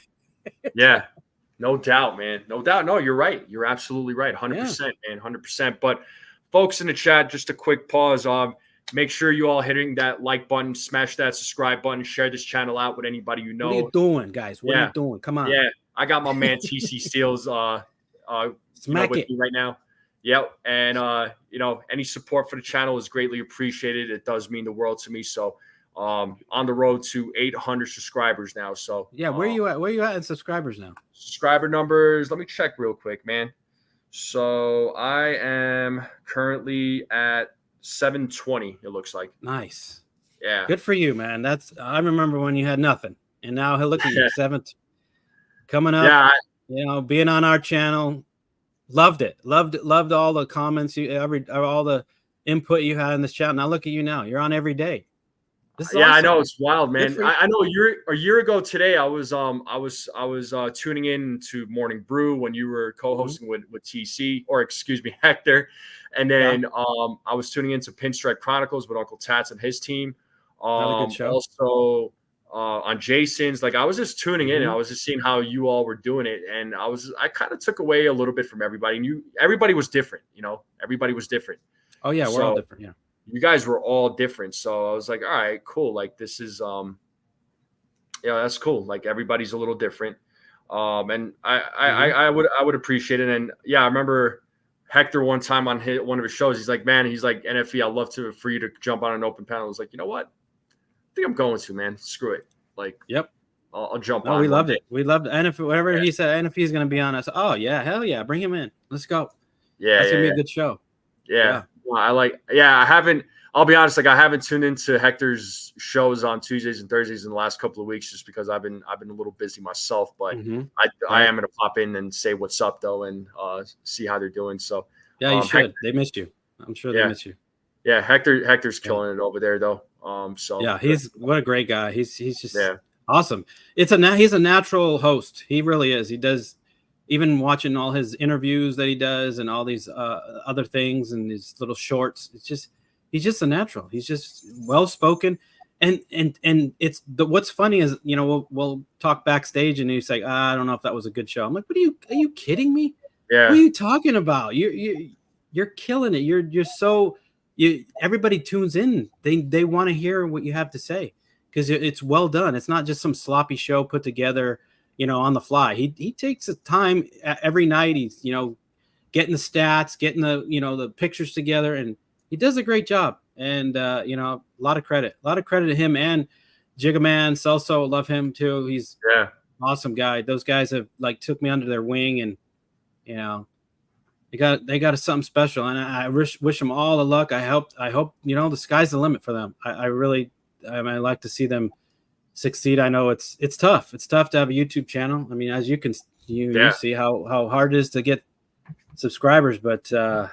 No doubt, man. No doubt. No, you're right. You're absolutely right. 100%, man. 100%. But folks in the chat, just a quick pause. Make sure you all hitting that like button, smash that subscribe button, share this channel out with anybody you know.
What are you doing, guys? What are you doing? Come on.
Yeah. I got my man TC Steels
smack
with
it
me right now. Yep. And any support for the channel is greatly appreciated. It does mean the world to me. So on the road to 800 subscribers now. So
where you at in subscribers now?
Subscriber numbers, let me check real quick, man. So I am currently at 720, it looks like.
Nice.
Yeah.
Good for you, man. I remember when you had nothing, and now look at you, 7th coming up. Yeah. Being on our channel. Loved it. Loved all the comments all the input you had in this channel. Now look at you now. You're on every day. This is awesome.
I know, it's wild, man. I know a year ago today, I was tuning in to Morning Brew when you were co-hosting with TC, or excuse me, Hector. And then I was tuning into Pinstripe Chronicles with Uncle Tats and his team.
Another good show.
Also on Jason's, like I was just tuning in and I was just seeing how you all were doing it. And I kind of took away a little bit from everybody. And everybody was different, everybody was different.
Oh yeah, we're all different. Yeah.
You guys were all different. So I was like, all right, cool. Like this is, that's cool. Like everybody's a little different. And I would appreciate it. And I remember Hector one time on one of his shows, he's like, man, NFE, I'd love for you to jump on an open panel. I was like, you know what? I think I'm going to, man. Screw it. Like,
yep.
I'll jump on.
We loved it. We loved NFE. Whatever he said, NFE is going to be on us. Oh yeah. Hell yeah. Bring him in. Let's go.
Yeah.
That's going to be a good show.
Yeah. I haven't, I'll be honest, like I haven't tuned into Hector's shows on Tuesdays and Thursdays in the last couple of weeks just because I've been a little busy myself, but I am going to pop in and say what's up though and see how they're doing. So
you should. Hector, they missed you. I'm sure they missed you.
Yeah, Hector's killing it over there though.
He's what a great guy. He's just awesome. He's a natural host. He really is. He does. Even watching all his interviews that he does and all these other things and these little shorts, he's just a natural. He's just well-spoken. And it's what's funny is, we'll talk backstage and he's like, I don't know if that was a good show. I'm like, are you kidding me?
Yeah.
What are you talking about? You're killing it. Everybody tunes in. They want to hear what you have to say because it's well done. It's not just some sloppy show put together on the fly. He takes the time every night. He's, getting the stats, getting the pictures together, and he does a great job. And, a lot of credit to him and Jigaman, Celso. Love him too. He's an awesome guy. Those guys have took me under their wing and, they got something special. And I wish them all the luck. I hope, the sky's the limit for them. I really like to see them succeed. I know it's tough. It's tough to have a YouTube channel. I mean, as you can you see how hard it is to get subscribers, but good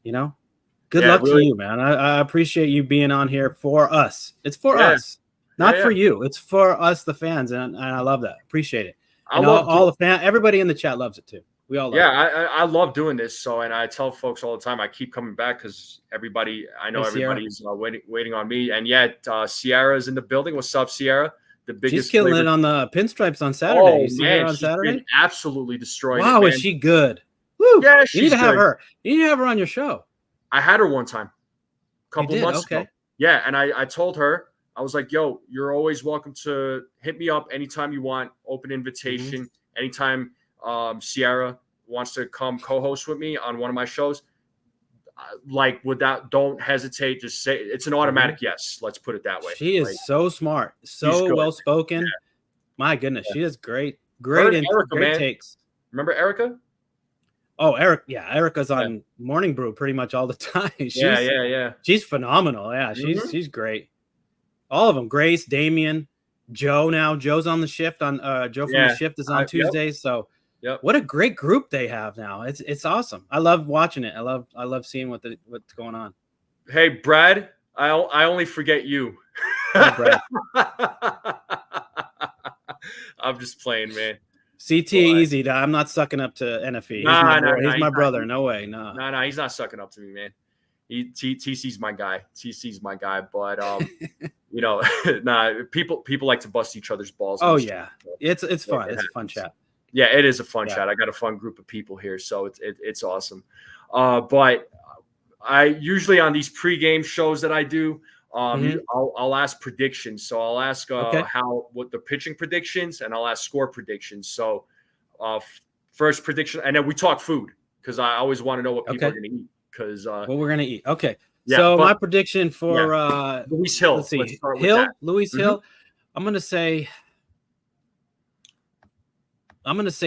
luck to you, man. I appreciate you being on here for us. It's for us, not for you. It's for us, the fans, and I love that. Appreciate it. All the fans, everybody in the chat loves it too. We all love it.
I love doing this. So, and I tell folks all the time, I keep coming back because everybody's waiting on me. And Sierra's in the building. What's up, Sierra? The biggest.
She's killing it on the pinstripes on Saturday.
You see her on Saturday? Absolutely destroying.
Wow, is she good? Woo!
Yeah,
You need
she's
to have
good.
her. You need to have her on your show.
I had her one time, a
You
couple
did?
months
Okay.
ago. Yeah, and I told her, I was like, yo, you're always welcome to hit me up anytime you want. Open invitation. Anytime Sierra wants to come co-host with me on one of my shows, don't hesitate. Just say it's an automatic yes. Let's put it that way.
She is so smart, so well spoken. Yeah. My goodness, she is great. Great takes.
Remember Erica?
Oh, Erica's on Morning Brew pretty much all the time. She's phenomenal. Yeah, she's great. All of them. Grace, Damien, Joe. Now Joe's on the shift. Joe from the shift is on Tuesdays. So, what a great group they have now. It's awesome. I love watching it. I love seeing what's going on.
Hey, Brad, I only forget you.
Oh, Brad.
I'm just playing, man.
CT easy. I'm not sucking up to NFE. He's my brother. No way. No,
he's not sucking up to me, man. TC's my guy. TC's my guy. But people like to bust each other's balls.
Oh yeah, it's fun. It's a fun chat.
Yeah, it is a fun chat. I got a fun group of people here, so it's awesome. But I usually on these pregame shows that I do, I'll ask predictions. So I'll ask what the pitching predictions, and I'll ask score predictions. So first prediction, and then we talk food because I always want to know what people are going to eat. Because what
we're going to eat. Okay. Yeah, so my prediction for
Luis Hill.
Let's see. Luis Hill. I'm going to say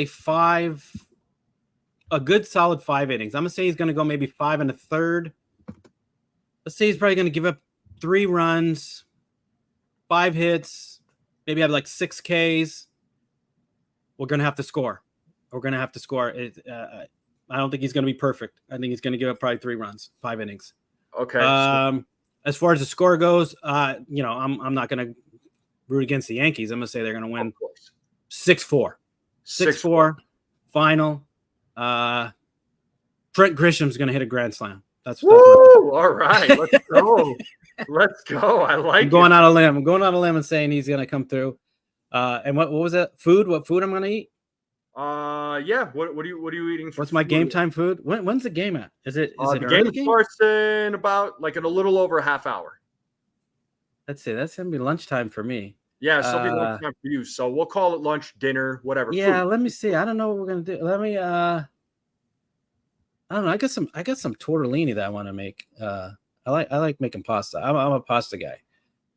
5. A good solid 5 innings. I'm going to say he's going to go maybe 5 1/3. Let's say he's probably going to give up 3 runs, 5 hits, maybe have like 6 Ks. We're going to have to score. I don't think he's going to be perfect. I think he's going to give up probably 3 runs, 5 innings.
Okay.
As far as the score goes, I'm not going to root against the Yankees. I'm going to say they're going to win 6-4. 6-4 final. Trent Grisham's going to hit a grand slam. That's
all right. Let's go. Let's go. I like
I'm going out on a limb and saying he's going to come through. And what was that? Food? What food I'm going to eat?
Yeah. What are you eating?
What's my game time food? When's the game at? Is it
the game starts in about in a little over a half hour.
Let's see. That's going to be lunchtime for me.
Yeah, so it'll be lunchtime for you. So we'll call it lunch, dinner, whatever.
Yeah, food. Let me see. I don't know what we're gonna do. Let me. I don't know. I got some tortellini that I want to make. I like making pasta. I'm a pasta guy.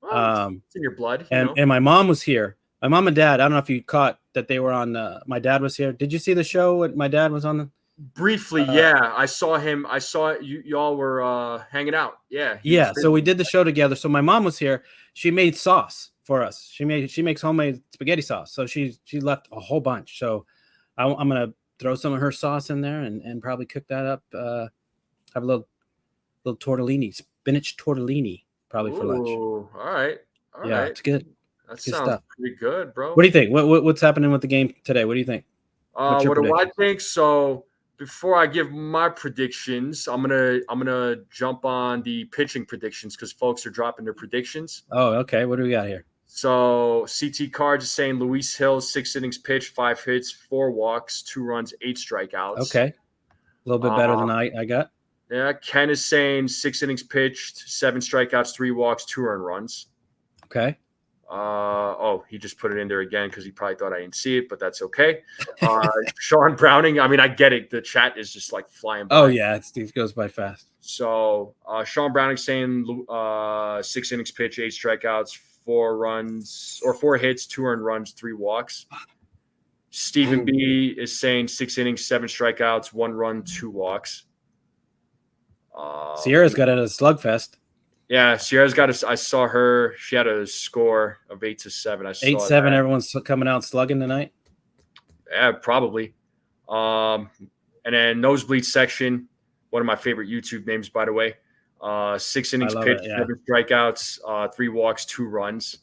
Well, it's in your blood.
And my mom was here. My mom and dad. I don't know if you caught that they were on. My dad was here. Did you see the show? When my dad was on?
Briefly, yeah. I saw him. I saw you. Y'all were hanging out. Yeah.
Yeah. So we did the show together. So my mom was here. She made sauce for us. She makes homemade spaghetti sauce. So she left a whole bunch. So I'm gonna throw some of her sauce in there and probably cook that up. Have a little tortellini, spinach tortellini, probably for lunch.
All right.
It's good.
That sounds pretty good, bro.
What do you think? What's happening with the game today? What do you think?
What do I think? So before I give my predictions, I'm gonna jump on the pitching predictions because folks are dropping their predictions.
Oh, okay. What do we got here?
So CT Cards is saying Luis Hill, 6 innings pitched, 5 hits, 4 walks, 2 runs, 8 strikeouts.
Okay. A little bit better than I got.
Yeah. Ken is saying 6 innings pitched, 7 strikeouts, 3 walks, 2 earned runs.
Okay.
He just put it in there again because he probably thought I didn't see it, but that's okay. Sean Browning, I mean, I get it. The chat is just like flying by.
Oh, yeah. It goes by fast.
So Sean Browning saying 6 innings pitched, 8 strikeouts, 4 hits, 2 earned runs, 3 walks. Stephen B is saying 6 innings, 7 strikeouts, 1 run, 2 walks.
Sierra's got it at a slugfest.
Yeah, Sierra's got I saw her. She had a score of 8-7. I saw
8-7. Everyone's coming out slugging tonight.
Yeah, probably. And then nosebleed section, one of my favorite YouTube names, by the way. 6 innings pitched, 7 strikeouts, 3 walks, 2 runs.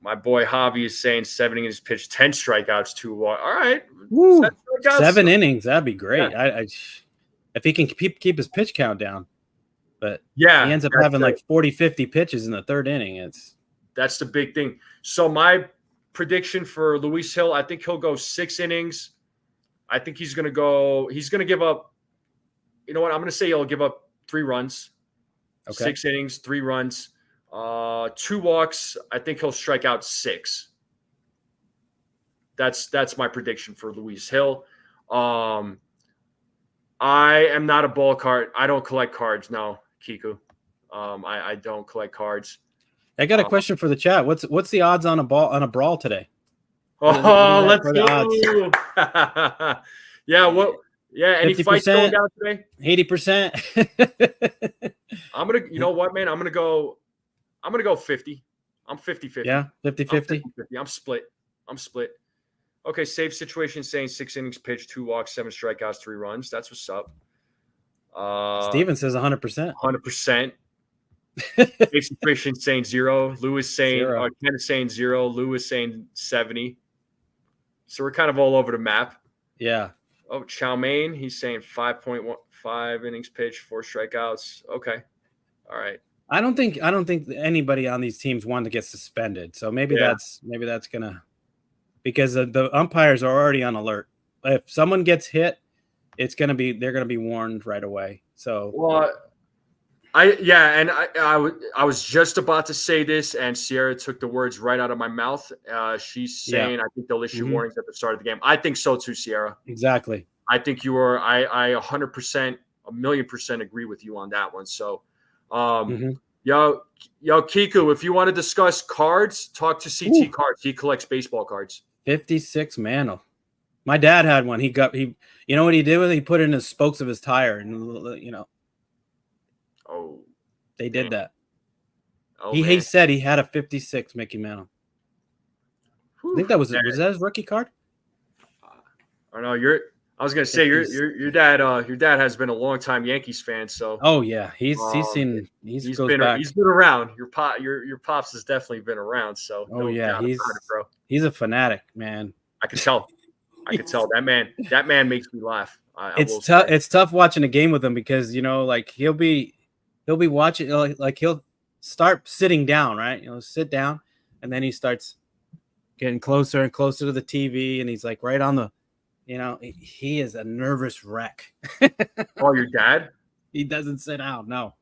My boy Javi is saying 7 innings pitched, 10 strikeouts, 2 walks. All right.
Woo. 7 innings. That'd be great. Yeah. If he can keep his pitch count down. But he ends up having like 40, 50 pitches in the 3rd inning.
That's the big thing. So my prediction for Luis Hill, I think he'll go 6 innings. I think he's going to give up. You know what? I'm going to say he'll give up 3 runs, 6 innings, 3 runs, 2 walks. I think he'll strike out 6. That's my prediction for Luis Hill. I am not a ball card. I don't collect cards. No, Kiku. I don't collect cards.
I got a question for the chat. What's the odds on a brawl today?
Oh, let's go. Yeah, what? Yeah, any
50%,
fights going down today?
80%.
I'm gonna. You know what, man? I'm gonna go 50. I'm 50-50.
Yeah, 50-50.
I'm split. Okay, safe situation saying 6 innings pitched, 2 walks, 7 strikeouts, 3 runs. That's what's up.
Steven says 100%.
100%. Safe situation saying 0. Lewis saying, Ken is saying 0. Lewis saying 70. So we're kind of all over the map.
Yeah.
Oh, Chamberlain, he's saying 5.15 innings pitched, 4 strikeouts. Okay. All right.
I don't think anybody on these teams wanted to get suspended. So maybe that's gonna, because the umpires are already on alert. If someone gets hit, they're gonna be warned right away. So
I was just about to say this, and Sierra took the words right out of my mouth. She's saying I think they'll issue warnings at the start of the game. I think so too, Sierra. Exactly. I think you are. I 100%, 1,000,000% agree with you on that one. So, yo, Kiku, if you want to discuss cards, talk to CT Cards. He collects baseball cards.
56 Mantle. My dad had one. You know what he did with it? He put it in the spokes of his tire, and
Oh,
they did that. Oh, he said he had a 56 Mickey Mantle. I think that was that his rookie card?
I know I was gonna say your dad has been a longtime Yankees fan, so
he's been
around. Your pops has definitely been around, so
he's a fanatic, man.
I can tell. That man makes me laugh.
It's tough watching a game with him because he'll be watching, like he'll start sitting down, right? Sit down, and then he starts getting closer and closer to the TV, and he's like right on the, he is a nervous wreck.
Oh, your dad?
He doesn't sit down, no.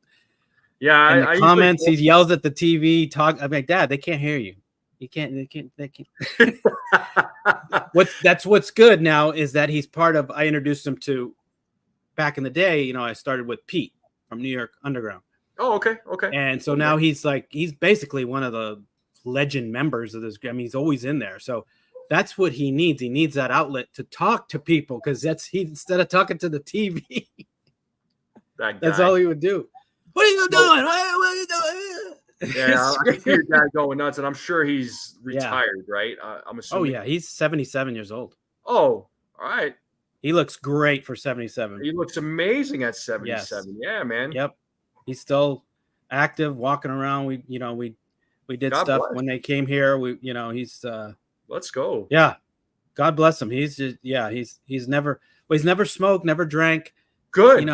Yeah,
in the comments, he yells at the TV. I'm like, Dad, they can't hear you. They can't. That's what's good now is that he's part of. I introduced him to back in the day. I started with Pete from New York Underground.
Oh, okay.
And so now he's basically one of the legend members of this. I mean, he's always in there. So that's what he needs. He needs that outlet to talk to people because instead of talking to the TV, that's all he would do. What are you doing? What are you doing?
Yeah, I can see your dad going nuts, and I'm sure he's retired, right? I'm assuming.
Oh, yeah, he's 77 years old.
Oh, all right.
He looks great for 77.
He looks amazing at 77. Yes. Yeah, man.
Yep. He's still active, walking around. We did God stuff bless. When they came here. He's
let's go.
Yeah. God bless him. He's just he's never smoked, never drank.
Good.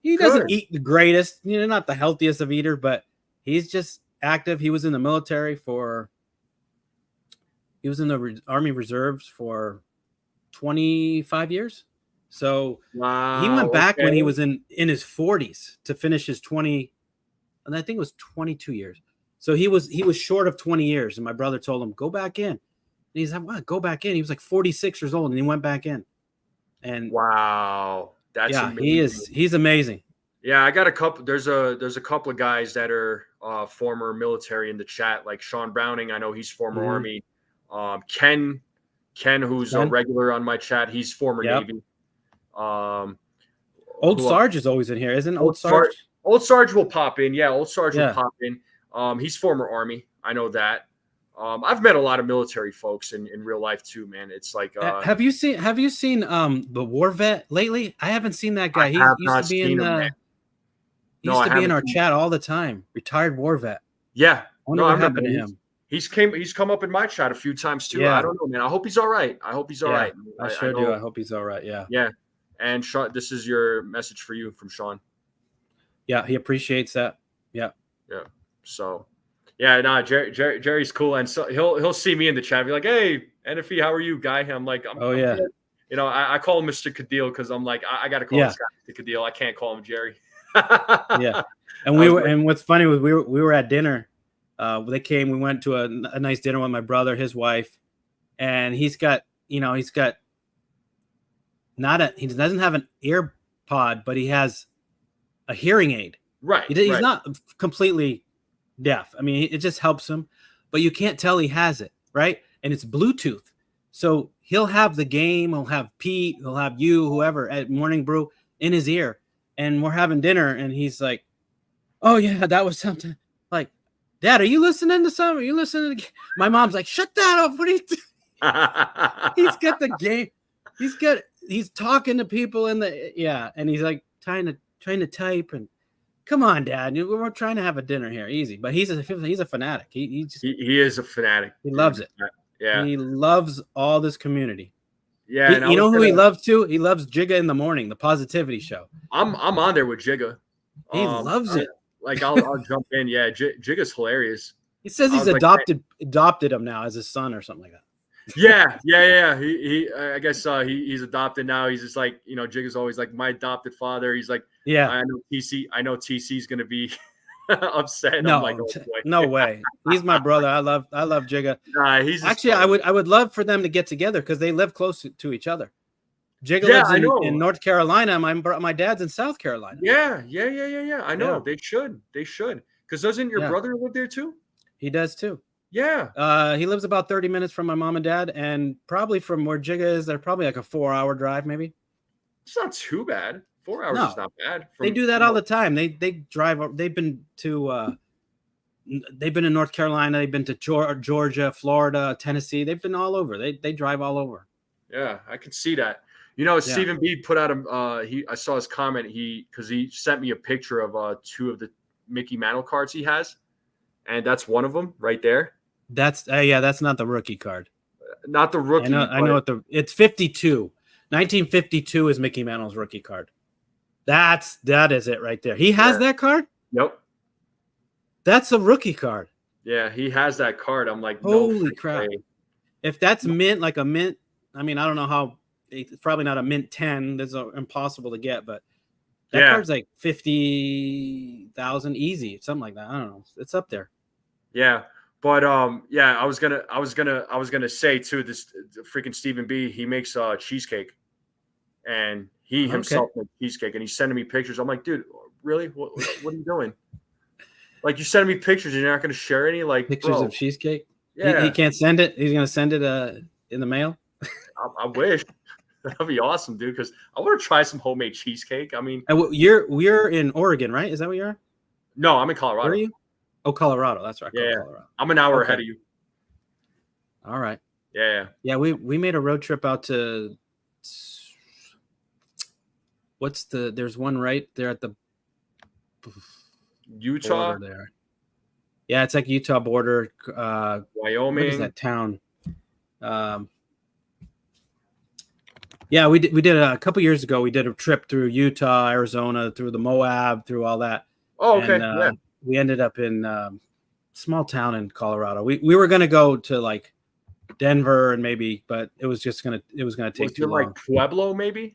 He doesn't eat the greatest, not the healthiest of eater, but he's just active. He was in the military he was in the Army Reserves for 25 years. So he went back when he was in his 40s to finish his 20, and I think it was 22 years. So he was short of 20 years. And my brother told him, go back in. And he's like, what? Go back in. He was like 46 years old and he went back in. And
wow. That's amazing.
He's amazing.
Yeah, I got a couple. There's a couple of guys that are former military in the chat, like Sean Browning. I know he's former Army. Ken, who's a regular on my chat, he's former Navy.
Old Sarge is always in here, isn't Old Sarge?
Old Sarge will pop in. Yeah, Old Sarge will pop in. He's former Army. I know that. I've met a lot of military folks in real life too, man. It's like
have you seen the War Vet lately? I haven't seen that guy. He used to be in our chat all the time. Retired War Vet.
Yeah.
I wonder what happened to him.
He's come up in my chat a few times too. Yeah. I don't know, man. I hope he's all right. I hope do. I
hope he's all right. Yeah.
Yeah. And Sean, this is your message for you from Sean.
Yeah, he appreciates that. Yeah.
Yeah. So, yeah, Jerry's cool, and so he'll see me in the chat, be like, "Hey, NFE, how are you, guy?" I'm like, I'm good. You know, I call him Mr. Cadil because I'm like, I got to call this guy Mr. Cadil. I can't call him Jerry.
Yeah. And and what's funny was we were at dinner. They came. We went to a nice dinner with my brother, his wife, and he doesn't have an AirPod, but he has a hearing aid.
Right.
He's not completely deaf. I mean, it just helps him, but you can't tell he has it, right? And it's Bluetooth. So he'll have the game, he'll have Pete, he'll have you, whoever at Morning Brew in his ear. And we're having dinner, and he's like, oh, yeah, that was something. Like, Dad, are you listening to something? Are you listening to my mom's like, shut that up. What are you doing? He's got the game. He's talking to people and he's like trying to type and come on, Dad. We're trying to have a dinner here. Easy. But he's a fanatic. He
is a fanatic.
He loves it.
Yeah.
He loves all this community.
Yeah.
You know who he loves too? He loves Jigga in the Morning, the positivity show.
I'm on there with Jigga.
He loves it.
Like I'll jump in. Yeah, Jigga's hilarious.
He says he's adopted him now as his son or something like that.
Yeah. He I guess he's adopted now. He's just like, you know, Jigga's always like my adopted father. He's like, yeah, I know TC's gonna be upset.
No,
I'm like, oh,
no way. He's my brother. I love Jigga.
He's
actually I would love for them to get together because they live close to each other. Jigga lives in North Carolina. My dad's in South Carolina.
Yeah. I know. They should. Because doesn't your brother live there too?
He does too.
Yeah.
He lives about 30 minutes from my mom and dad, and probably from where Jigga is, they're probably like a 4-hour drive, maybe.
It's not too bad. 4 hours is not bad.
They do that all the time. They drive. They've been to North Carolina. They've been to Georgia, Florida, Tennessee. They've been all over. They drive all over.
Yeah, I can see that. You know, Stephen B put out I saw his comment. Because he sent me a picture of 2 of the Mickey Mantle cards he has, and that's one of them right there. That's
not the rookie card.
Not the rookie.
I know it's 52. 1952 is Mickey Mantle's rookie card. That is it right there. He has that card?
Yep.
That's a rookie card.
Yeah, he has that card. I'm like,
holy crap. Way. If that's mint, like a mint, I mean, I don't know how. It's probably not a mint 10. That's impossible to get, but that card's like 50,000 easy, something like that. I don't know. It's up there.
Yeah. But I was gonna say too, this freaking Stephen B, he makes cheesecake, and he himself makes cheesecake, and he's sending me pictures. I'm like, dude, really? What are you doing? Like, you sending me pictures and you're not gonna share any
pictures of cheesecake?
Yeah,
he can't send it. He's gonna send it in the mail.
I wish. That'd be awesome, dude. Because I want to try some homemade cheesecake. I mean,
we're in Oregon, right? Is that where you are?
No, I'm in Colorado.
Where are you? Oh, Colorado. That's right.
Yeah,
Colorado.
I'm an hour ahead of you.
All right.
Yeah.
Yeah, we made a road trip out to there's one right there at the
Utah
there. Yeah, it's like Utah border.
Wyoming.
What is that town? Yeah, we did a couple years ago. We did a trip through Utah, Arizona, through the Moab, through all that.
Oh, okay. And,
we ended up in small town in Colorado. We were gonna go to like Denver and maybe, but it was gonna take too long.
Like Pueblo, maybe?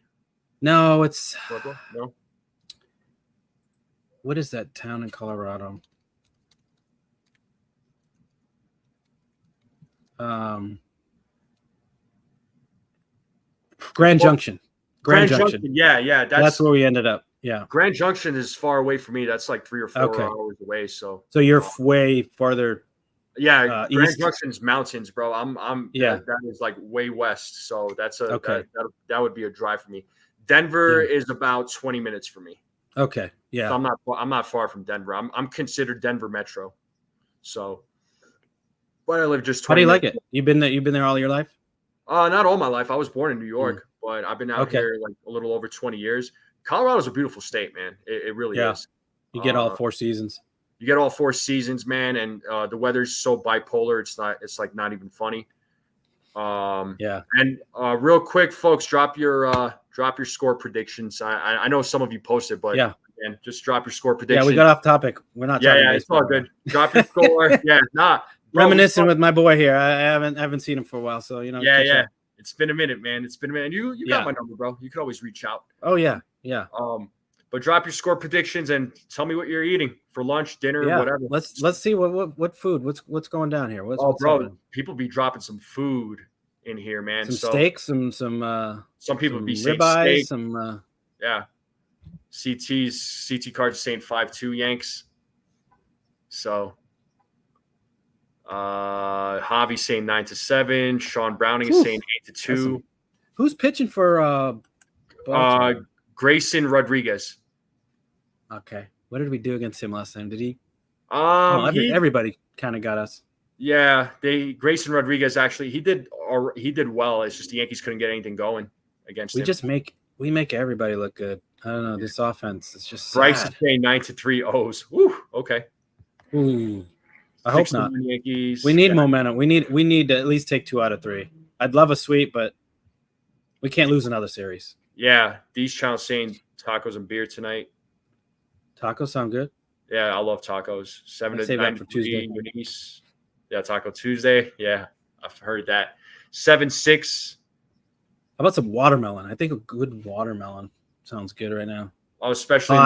No, it's
Pueblo. No.
What is that town in Colorado? Grand Junction.
Grand Junction. Yeah.
That's where we ended up. Yeah.
Grand Junction is far away from me. That's like 3 or 4 hours away. So
you're way farther.
Yeah. Grand
east.
Junction's mountains, bro. That is like way west. So that's that would be a drive for me. Denver is about 20 minutes for me.
Okay. Yeah.
So I'm not far from Denver. I'm considered Denver Metro. So, but I live just 20
How do you
minutes.
like it? You've been there all your life?
Not all my life. I was born in New York, but I've been out here like a little over 20 years. Colorado's a beautiful state, man. It really is.
You get all 4 seasons.
You get all 4 seasons, man, and the weather's so bipolar. It's like not even funny. And real quick, folks, drop your score predictions. I know some of you posted, but again, just drop your score predictions.
Yeah, we got off topic. We're not.
Yeah, it's all good. Drop your score. Reminiscing
with my boy here. I haven't seen him for a while, so you know.
It's been a minute, man. It's been a minute. You got my number, bro. You can always reach out.
Oh yeah.
But drop your score predictions and tell me what you're eating for lunch, dinner, whatever.
Let's see what food. What's going down here? What's
bro,
happening?
People be dropping some food in here, man.
Some steaks, some
people be saying
ribeyes,
steak. CT cards saying 5-2 Yanks. So Javi saying 9-7. Sean Browning is saying 8-2.
Who's pitching for
Grayson Rodriguez.
Okay. What did we do against him last time? Did he?
Everybody
kind of got us.
Yeah, Grayson Rodriguez actually he did well. It's just the Yankees couldn't get anything going against him.
We make everybody look good. I don't know. This offense is just
Bryce
sad.
is saying 9-3 O's. Woo, okay.
Ooh. I hope not.
Yankees.
We need momentum. We need to at least take 2 out of 3. I'd love a sweep, but we can't lose another series.
Yeah, these channels saying tacos and beer tonight.
Tacos sound good.
Yeah, I love tacos. 7-9
for Tuesday.
Eunice. Yeah, Taco Tuesday. Yeah, I've heard that. 7-6.
How about some watermelon? I think a good watermelon sounds good right now.
Oh, especially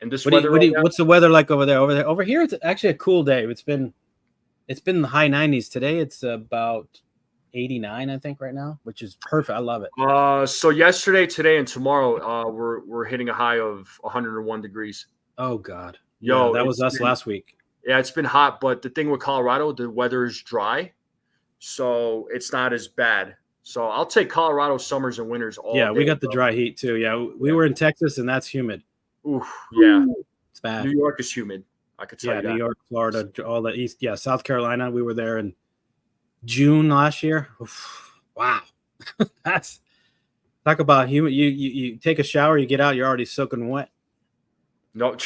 in this weather.
What's the weather like over there? Over here, it's actually a cool day. It's been in the high 90s. Today, it's about 89, I think, right now, which is perfect. I love it.
So yesterday, today, and tomorrow, we're hitting a high of 101 degrees.
Oh God, that was us last week.
Yeah, it's been hot, but the thing with Colorado, the weather is dry, so it's not as bad. So I'll take Colorado summers and winters all day.
We got the dry heat too. Yeah, we were in Texas, and that's humid.
Oof, yeah.
It's bad.
New York is humid. I could tell you that.
New York, Florida, all the east. Yeah, South Carolina. We were there in June last year. Oof, wow. That's talk about humid. You take a shower, you get out, you're already soaking wet.
No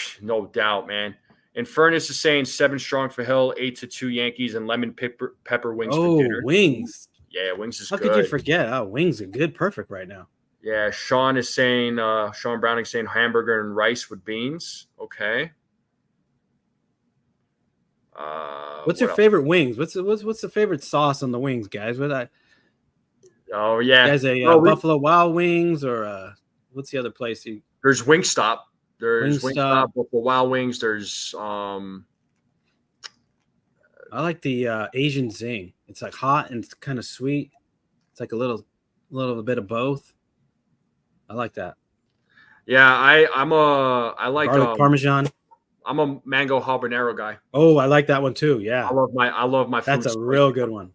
doubt, man. And Furnace is saying 7 strong for Hill, 8-2 Yankees, and lemon pepper wings for dinner.
Wings.
Yeah, wings is
good.
How
could you forget? Oh, wings are good. Perfect right now.
Yeah, Sean is saying, Sean Browning saying hamburger and rice with beans. Okay.
What's your favorite wings? What's the favorite sauce on the wings, guys?
Oh, yeah.
Guys, Buffalo Wild Wings or what's the other place?
There's Wingstop. There's Wingstop, Buffalo Wild Wings. There's I
like the Asian Zing. It's like hot and it's kind of sweet. It's like a little bit of both. I like that.
Yeah, I like
garlic Parmesan.
I'm a mango habanero guy.
Oh, I like that one too. Yeah,
I love my food.
That's a real good one.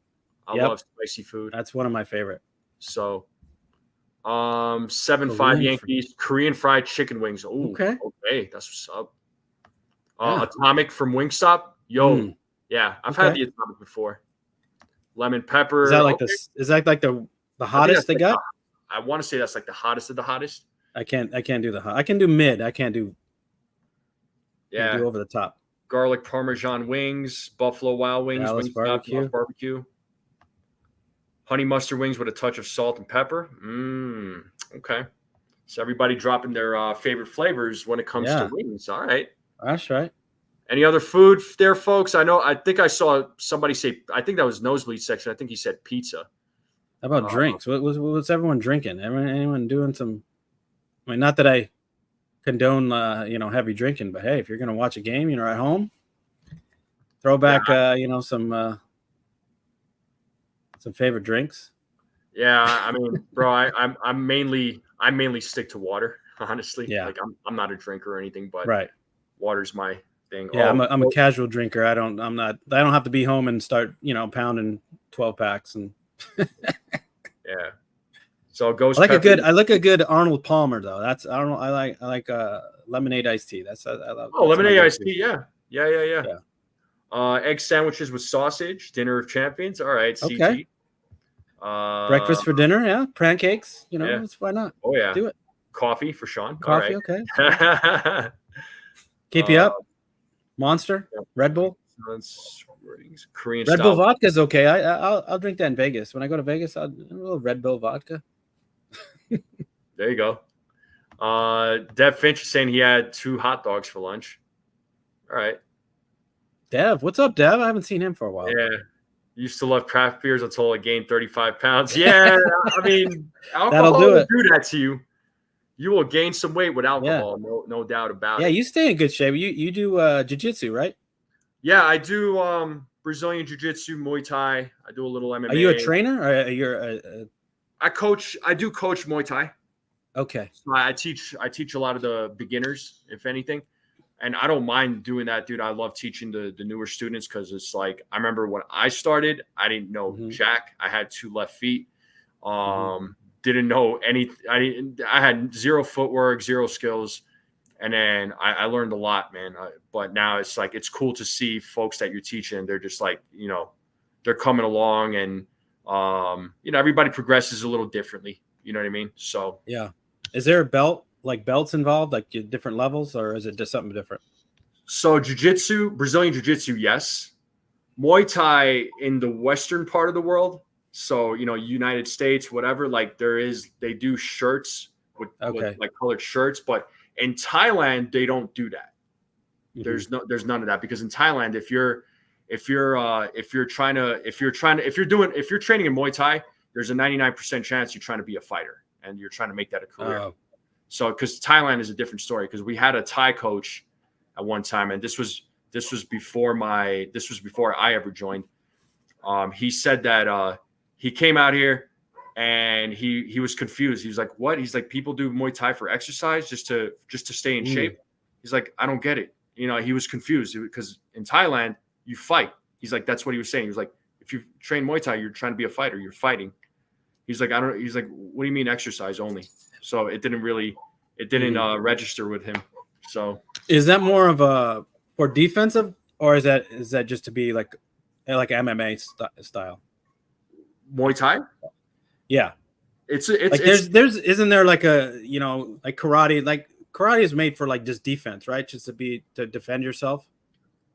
I love spicy food.
That's one of my favorite.
So 7-5 Yankees, Korean fried chicken wings. Ooh, okay, that's what's up. Atomic from Wingstop. Yeah, I've had the Atomic before. Lemon pepper.
Is that like the hottest they got?
I want to say that's like the hottest of the hottest.
I can't do the hot. I can do mid. I can't do.
Yeah,
do over the top.
Garlic Parmesan wings, Buffalo Wild Wings, barbecue. Honey mustard wings with a touch of salt and pepper. Okay. So everybody dropping their favorite flavors when it comes to wings. All right.
That's right.
Any other food there, folks? I think I saw somebody say, I think that was nosebleed section. I think he said pizza.
How about drinks? What's everyone drinking? Anyone doing some? I mean, not that I condone, heavy drinking, but hey, if you're going to watch a game, at home, throw back, some favorite drinks.
Yeah, I mean, bro, I mainly stick to water, honestly.
Yeah,
like I'm not a drinker or anything, but water's my thing.
Yeah, I'm a casual drinker. I don't have to be home and start, pounding 12 packs and.
Yeah. So Ghost.
I like a good Arnold Palmer though. I like lemonade iced tea. I love.
Oh, lemonade iced tea. Yeah. Egg sandwiches with sausage. Dinner of champions. All right. CG.
Okay. Breakfast for dinner. Yeah. Pancakes. Why not?
Oh yeah.
Do it.
Coffee for Sean.
Coffee.
All right.
Okay. Keep you up. Monster. Red Bull. Korean
Red
Bull vodka is okay. I'll drink that in Vegas. When I go to Vegas, I'll do a little Red Bull vodka.
There you go. Dev Finch is saying he had 2 hot dogs for lunch. All right.
Dev, what's up, Dev? I haven't seen him for a while.
Yeah. Used to love craft beers until I gained 35 pounds. Yeah, I mean,
That'll
alcohol
do
will
it.
do that to you. You will gain some weight with
Yeah.
alcohol, no doubt about
Yeah,
it.
you stay in good shape. You do jiu-jitsu, right?
Yeah, I do Brazilian jiu-jitsu, Muay Thai. I do a little MMA.
Are you a trainer or you're
I do coach Muay Thai.
okay?
So I teach a lot of the beginners, if anything. And I don't mind doing that, dude. I love teaching the newer students because it's like I remember when I started, I didn't know jack. I had 2 left feet. Didn't know any. I had 0 footwork, 0 skills, and then I learned a lot, man. But now it's like it's cool to see folks that you're teaching. They're just like they're coming along, and everybody progresses a little differently. You know what I mean? So
yeah. Is there a belts involved, like different levels, or is it just something different?
So jiu-jitsu, Brazilian jiu-jitsu, yes. Muay Thai in the western part of the world. So, United States, whatever, like they do shirts with like colored shirts, but in Thailand, they don't do that. There's none of that because in Thailand, if you're training in Muay Thai, there's a 99% chance you're trying to be a fighter and you're trying to make that a career. So, because Thailand is a different story, because we had a Thai coach at one time, and this was before I ever joined. He said that he came out here and he was confused. He was like, "What?" He's like, "People do Muay Thai for exercise, just to stay in shape." He's like, "I don't get it." He was confused because in Thailand you fight. He's like, that's what he was saying. He was like, if you train Muay Thai, you're trying to be a fighter. You're fighting. He's like, He's like, what do you mean exercise only? So it didn't register with him. So
is that more of a for defensive, or is that just to be like MMA style?
Muay Thai?
Yeah.
It's
there's isn't there like a like karate? Like karate is made for like just defense, right? Just to defend yourself.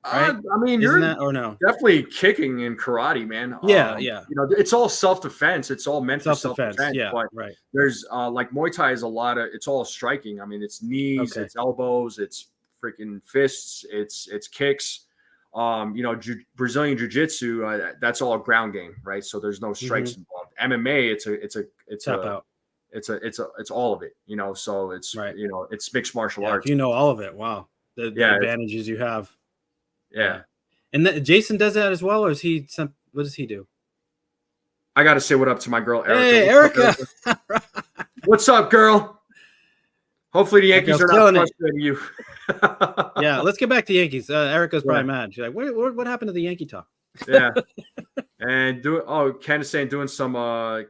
Right?
I mean,
isn't that or no?
Definitely kicking in karate, man.
Yeah.
It's all self-defense. It's all meant for self-defense.
Yeah,
but
right.
There's like Muay Thai is it's all striking. I mean, it's knees, it's elbows, it's freaking fists, it's kicks. Brazilian jiu-jitsu, that's all ground game, right? So there's no strikes involved. MMA, it's all of it, so it's
right.
It's mixed martial arts.
You know all of it. Wow. The advantages you have.
Yeah.
And Jason does that as well, or what does he do?
I got to say what up to my girl, Erica.
Hey, Erica.
What's up, girl? Hopefully the Yankees are not frustrating you.
Yeah, let's get back to Yankees. Erica's probably mad. She's like, what happened to the Yankee talk?
Yeah. And Ken is saying doing some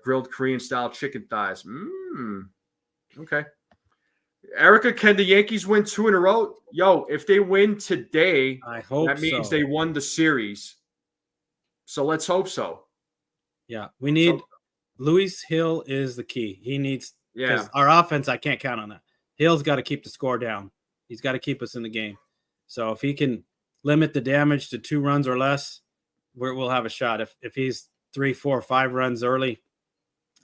grilled Korean style chicken thighs. Okay. Erica, can the Yankees win 2 in a row? Yo, if they win today,
I hope
that means they won the series. So let's hope so.
Yeah, we need Luis Hill is the key. He needs because our offense, I can't count on that. Hill's got to keep the score down. He's got to keep us in the game. So if he can limit the damage to 2 runs or less, we'll have a shot. If he's 3, 4, 5 runs early,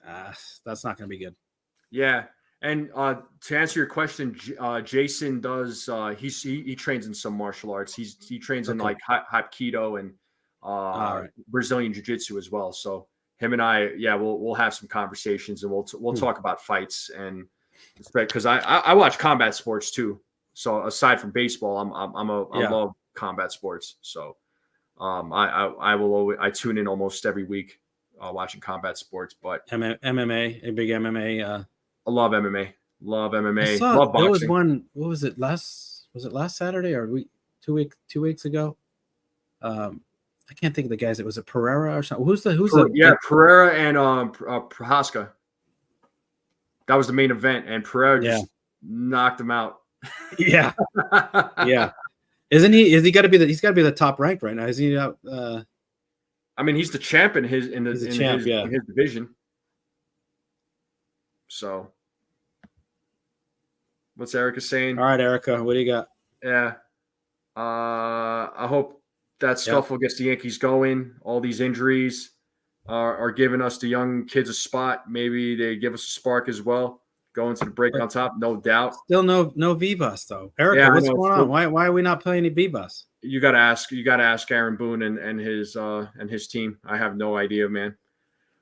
that's not going to be good.
Yeah. And to answer your question, Jason does. He trains in some martial arts. He trains in like Hapkido and Brazilian Jiu-Jitsu as well. So him and I, we'll have some conversations and we'll talk about fights and because I watch combat sports too. So aside from baseball, I love combat sports. So I tune in almost every week watching combat sports. But
MMA, a big MMA.
I love MMA. Love MMA.
Love boxing. There was one. What was it? Was it last Saturday or 2 weeks ago? I can't think of the guys. It was a Pereira or something. Who's the
Pereira and Peraza. That was the main event, and Pereira just knocked him out.
Yeah. Yeah. Isn't he? Is he got to be he's got to be the top ranked right now? Is he out?
I mean, he's the champ in his division. So, what's Erica saying?
All right, Erica, what do you got?
Yeah. I hope that scuffle gets the Yankees going. All these injuries are giving us the young kids a spot. Maybe they give us a spark as well. Going to the break on top, no doubt.
Still no Vivas though. Erica, what's going on? Why are we not playing any Vivas?
You got to ask Aaron Boone and his team. I have no idea, man.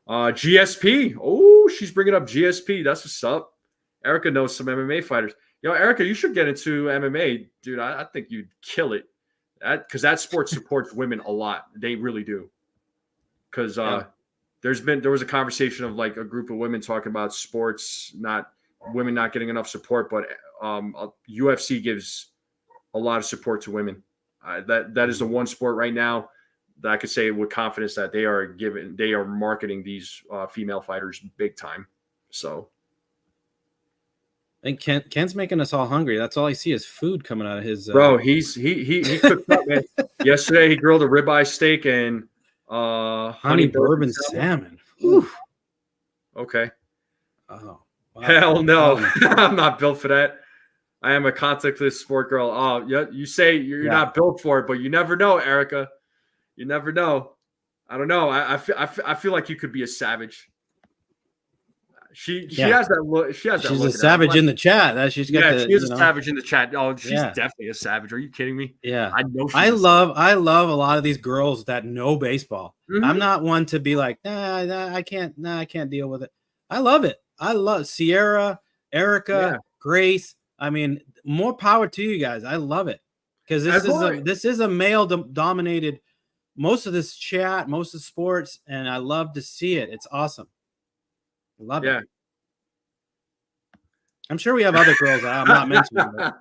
GSP. Oh, she's bringing up GSP. That's what's up. Erica knows some MMA fighters. Erica, you should get into MMA, dude. I think you'd kill it. Because that sport supports women a lot. They really do. Because there was a conversation of like a group of women talking about sports, women not getting enough support, but UFC gives a lot of support to women. That is the one sport right now that I could say with confidence that they are marketing these female fighters big time. So.
I think Ken's making us all hungry. That's all I see is food coming out of his.
Bro, he cooked up, man. Yesterday he grilled a ribeye steak and
honey bourbon salmon. Oof.
Okay.
Oh. Wow.
Hell no. I'm not built for that. I am a contactless sport girl. Oh, yeah. You say you're not built for it, but you never know, Erica. You never know. I don't know. I feel like you could be a savage. She has that look. She's
a savage in the chat. She
is a savage in the chat. Oh, she's definitely a savage. Are you kidding me?
Yeah,
I know.
I love a lot of these girls that know baseball.
Mm-hmm.
I'm not one to be like, I can't deal with it. I love it. I love Sierra, Erica, Grace. I mean, more power to you guys. I love it because this is a male dominated. Most of this chat, most of sports, and I love to see it. It's awesome. Love it. I'm sure we have other girls that I'm not mentioning. But.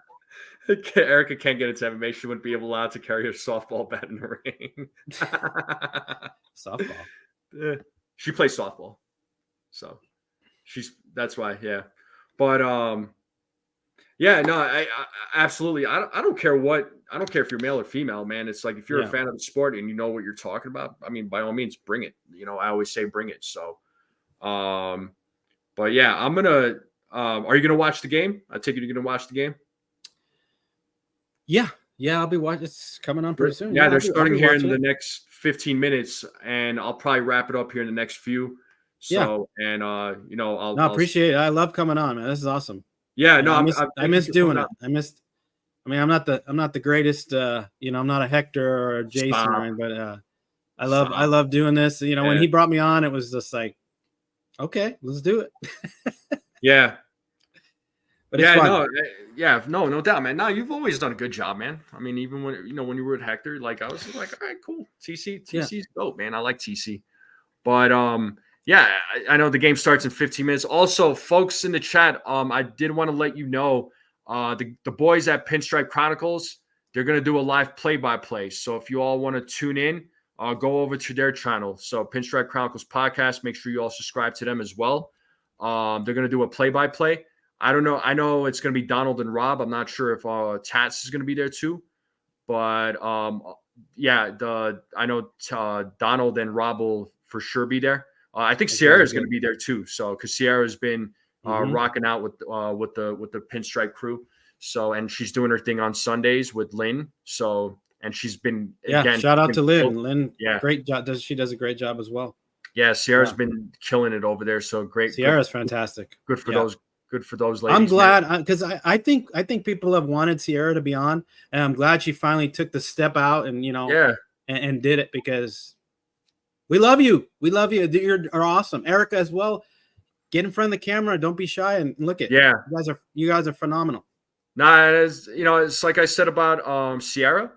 Erica can't get into MMA. She wouldn't be allowed to carry her softball bat in the ring.
Softball.
She plays softball. So that's why, yeah. But I absolutely. I don't care if you're male or female, man. It's like if you're a fan of the sport and you know what you're talking about, I mean, by all means, bring it. I always say bring it. So but yeah, I'm gonna are you gonna watch the game? I take it you're gonna watch the game.
Yeah, I'll be watching. It's coming on pretty soon.
Yeah, they're starting here in the next 15 minutes, and I'll probably wrap it up here in the next few. So and I'll
appreciate it. I love coming on, man. This is awesome.
Yeah, no,
I miss doing it. I'm not the greatest. I'm not a Hector or a Jason, or but I love doing this. When he brought me on, it was just like, okay, let's do it.
Yeah.
But it's fun.
No doubt, man. No, you've always done a good job, man. I mean, even when when you were at Hector, like I was just like, all right, cool. TC's dope, man. I like TC. But I know the game starts in 15 minutes. Also, folks in the chat, I did want to let you know the boys at Pinstripe Chronicles, they're gonna do a live play-by-play. So if you all want to tune in, go over to their channel. So Pinstripe Chronicles podcast, make sure you all subscribe to them as well. They're going to do a play-by-play. I don't know. I know it's going to be Donald and Rob. I'm not sure if Tats is going to be there too. But I know Donald and Rob will for sure be there. I think Sierra is going to be there too. So because Sierra's been rocking out with the Pinstripe crew. So and she's doing her thing on Sundays with Lynn. So and she's been
shout out to Lynn. Lynn, great job. She does a great job as well.
Yeah, Sierra's been killing it over there. So great.
Sierra's fantastic.
Good for those. Good for those ladies.
I'm glad because I think people have wanted Sierra to be on, and I'm glad she finally took the step out and and did it because we love you. We love you. You're awesome, Erica as well. Get in front of the camera. Don't be shy and look at.
Yeah,
you guys are phenomenal.
Nah, it's like I said about Sierra.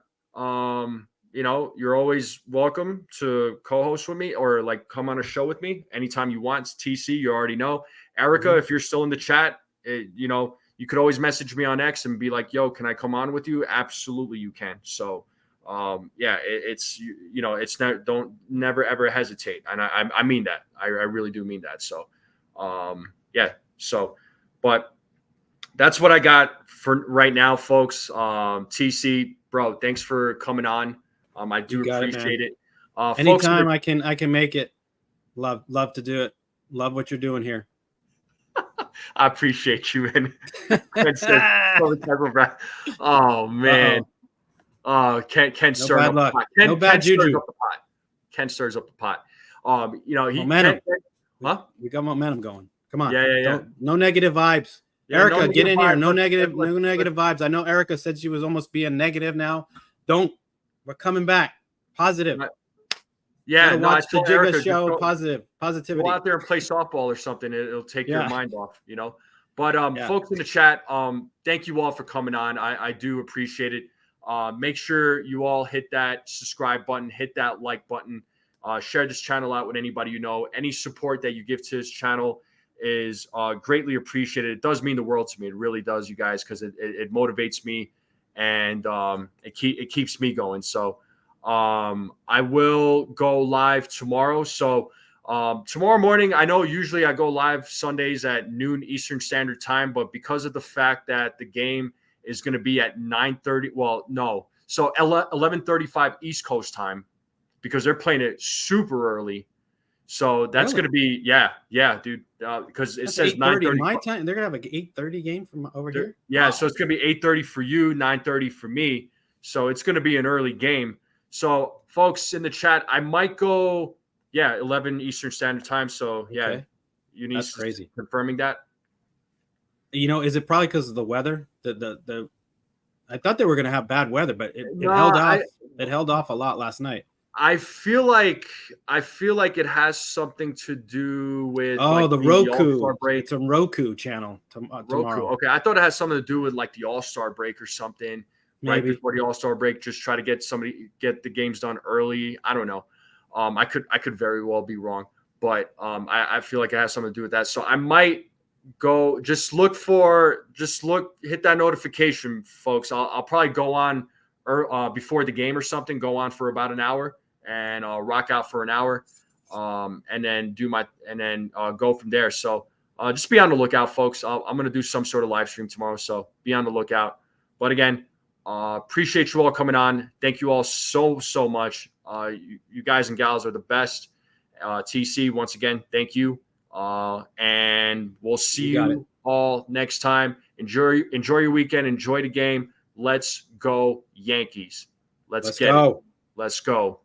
You're always welcome to co-host with me or like come on a show with me anytime you want. It's TC, you already know. Erica, if you're still in the chat, you could always message me on X and be like, yo, can I come on with you? Absolutely, you can. So, it's not, never, ever hesitate. And I mean that. I really do mean that. So, but that's what I got for right now, folks. TC, bro, thanks for coming on. I do appreciate it.
Anytime I can make it. Love to do it. Love what you're doing here.
I appreciate you, man. Oh man. Ken stirs up the pot.
No bad juju.
Ken stirs up the pot.
Momentum. We got momentum going. Come on.
Yeah.
No negative vibes. Yeah, Erica, get in here. No negative vibes. I know Erica said she was almost being negative now. Don't We're coming back. Positive.
Yeah, no, I
watch the
told
Jigga
Erica,
show.
go
Positivity.
out there and play softball or something. It'll take your
Yeah.
mind off, you know. But
Yeah.
folks in the chat, thank you all for coming on. I do appreciate it. Make sure you all hit that subscribe button, hit that like button, share this channel out with anybody you know. Any support that you give to this channel is greatly appreciated. It does mean the world to me. It really does, you guys, because it motivates me and it keeps me going. So I will go live tomorrow. So tomorrow morning, I know usually I go live Sundays at noon Eastern Standard Time, but because of the fact that the game is going to be at 9:30, well, no, so 11:35 East Coast time, because they're playing it super early. So that's going to be, yeah, dude, because it says 9:30
my time. They're going to have an 8:30 game from over here.
Yeah, wow. So it's going to be 8:30 for you, 9:30 for me. So it's going to be an early game. So folks in the chat, I might go, 11 Eastern Standard Time. So
Okay.
you need
That's crazy.
Confirming that.
You know, is it probably because of the weather? I thought they were going to have bad weather, but it held off. It held off a lot last night.
I feel like it has something to do with
the Roku break. It's a Roku channel tomorrow.
Roku. Okay, I thought it has something to do with like the All-Star break or something. Maybe. Right before the All-Star break, just try to get the games done early. I don't know. I could very well be wrong, but I feel like it has something to do with that. So I might go hit that notification, folks. I'll probably go on before the game or something, go on for about an hour and I'll rock out for an hour, and then go from there. So just be on the lookout, folks. I'm going to do some sort of live stream tomorrow, so be on the lookout. But again, appreciate you all coming on. Thank you all so much. You guys and gals are the best. TC, once again, thank you. And we'll see you all next time. Enjoy your weekend. Enjoy the game. Let's go Yankees. Let's go. Let's go.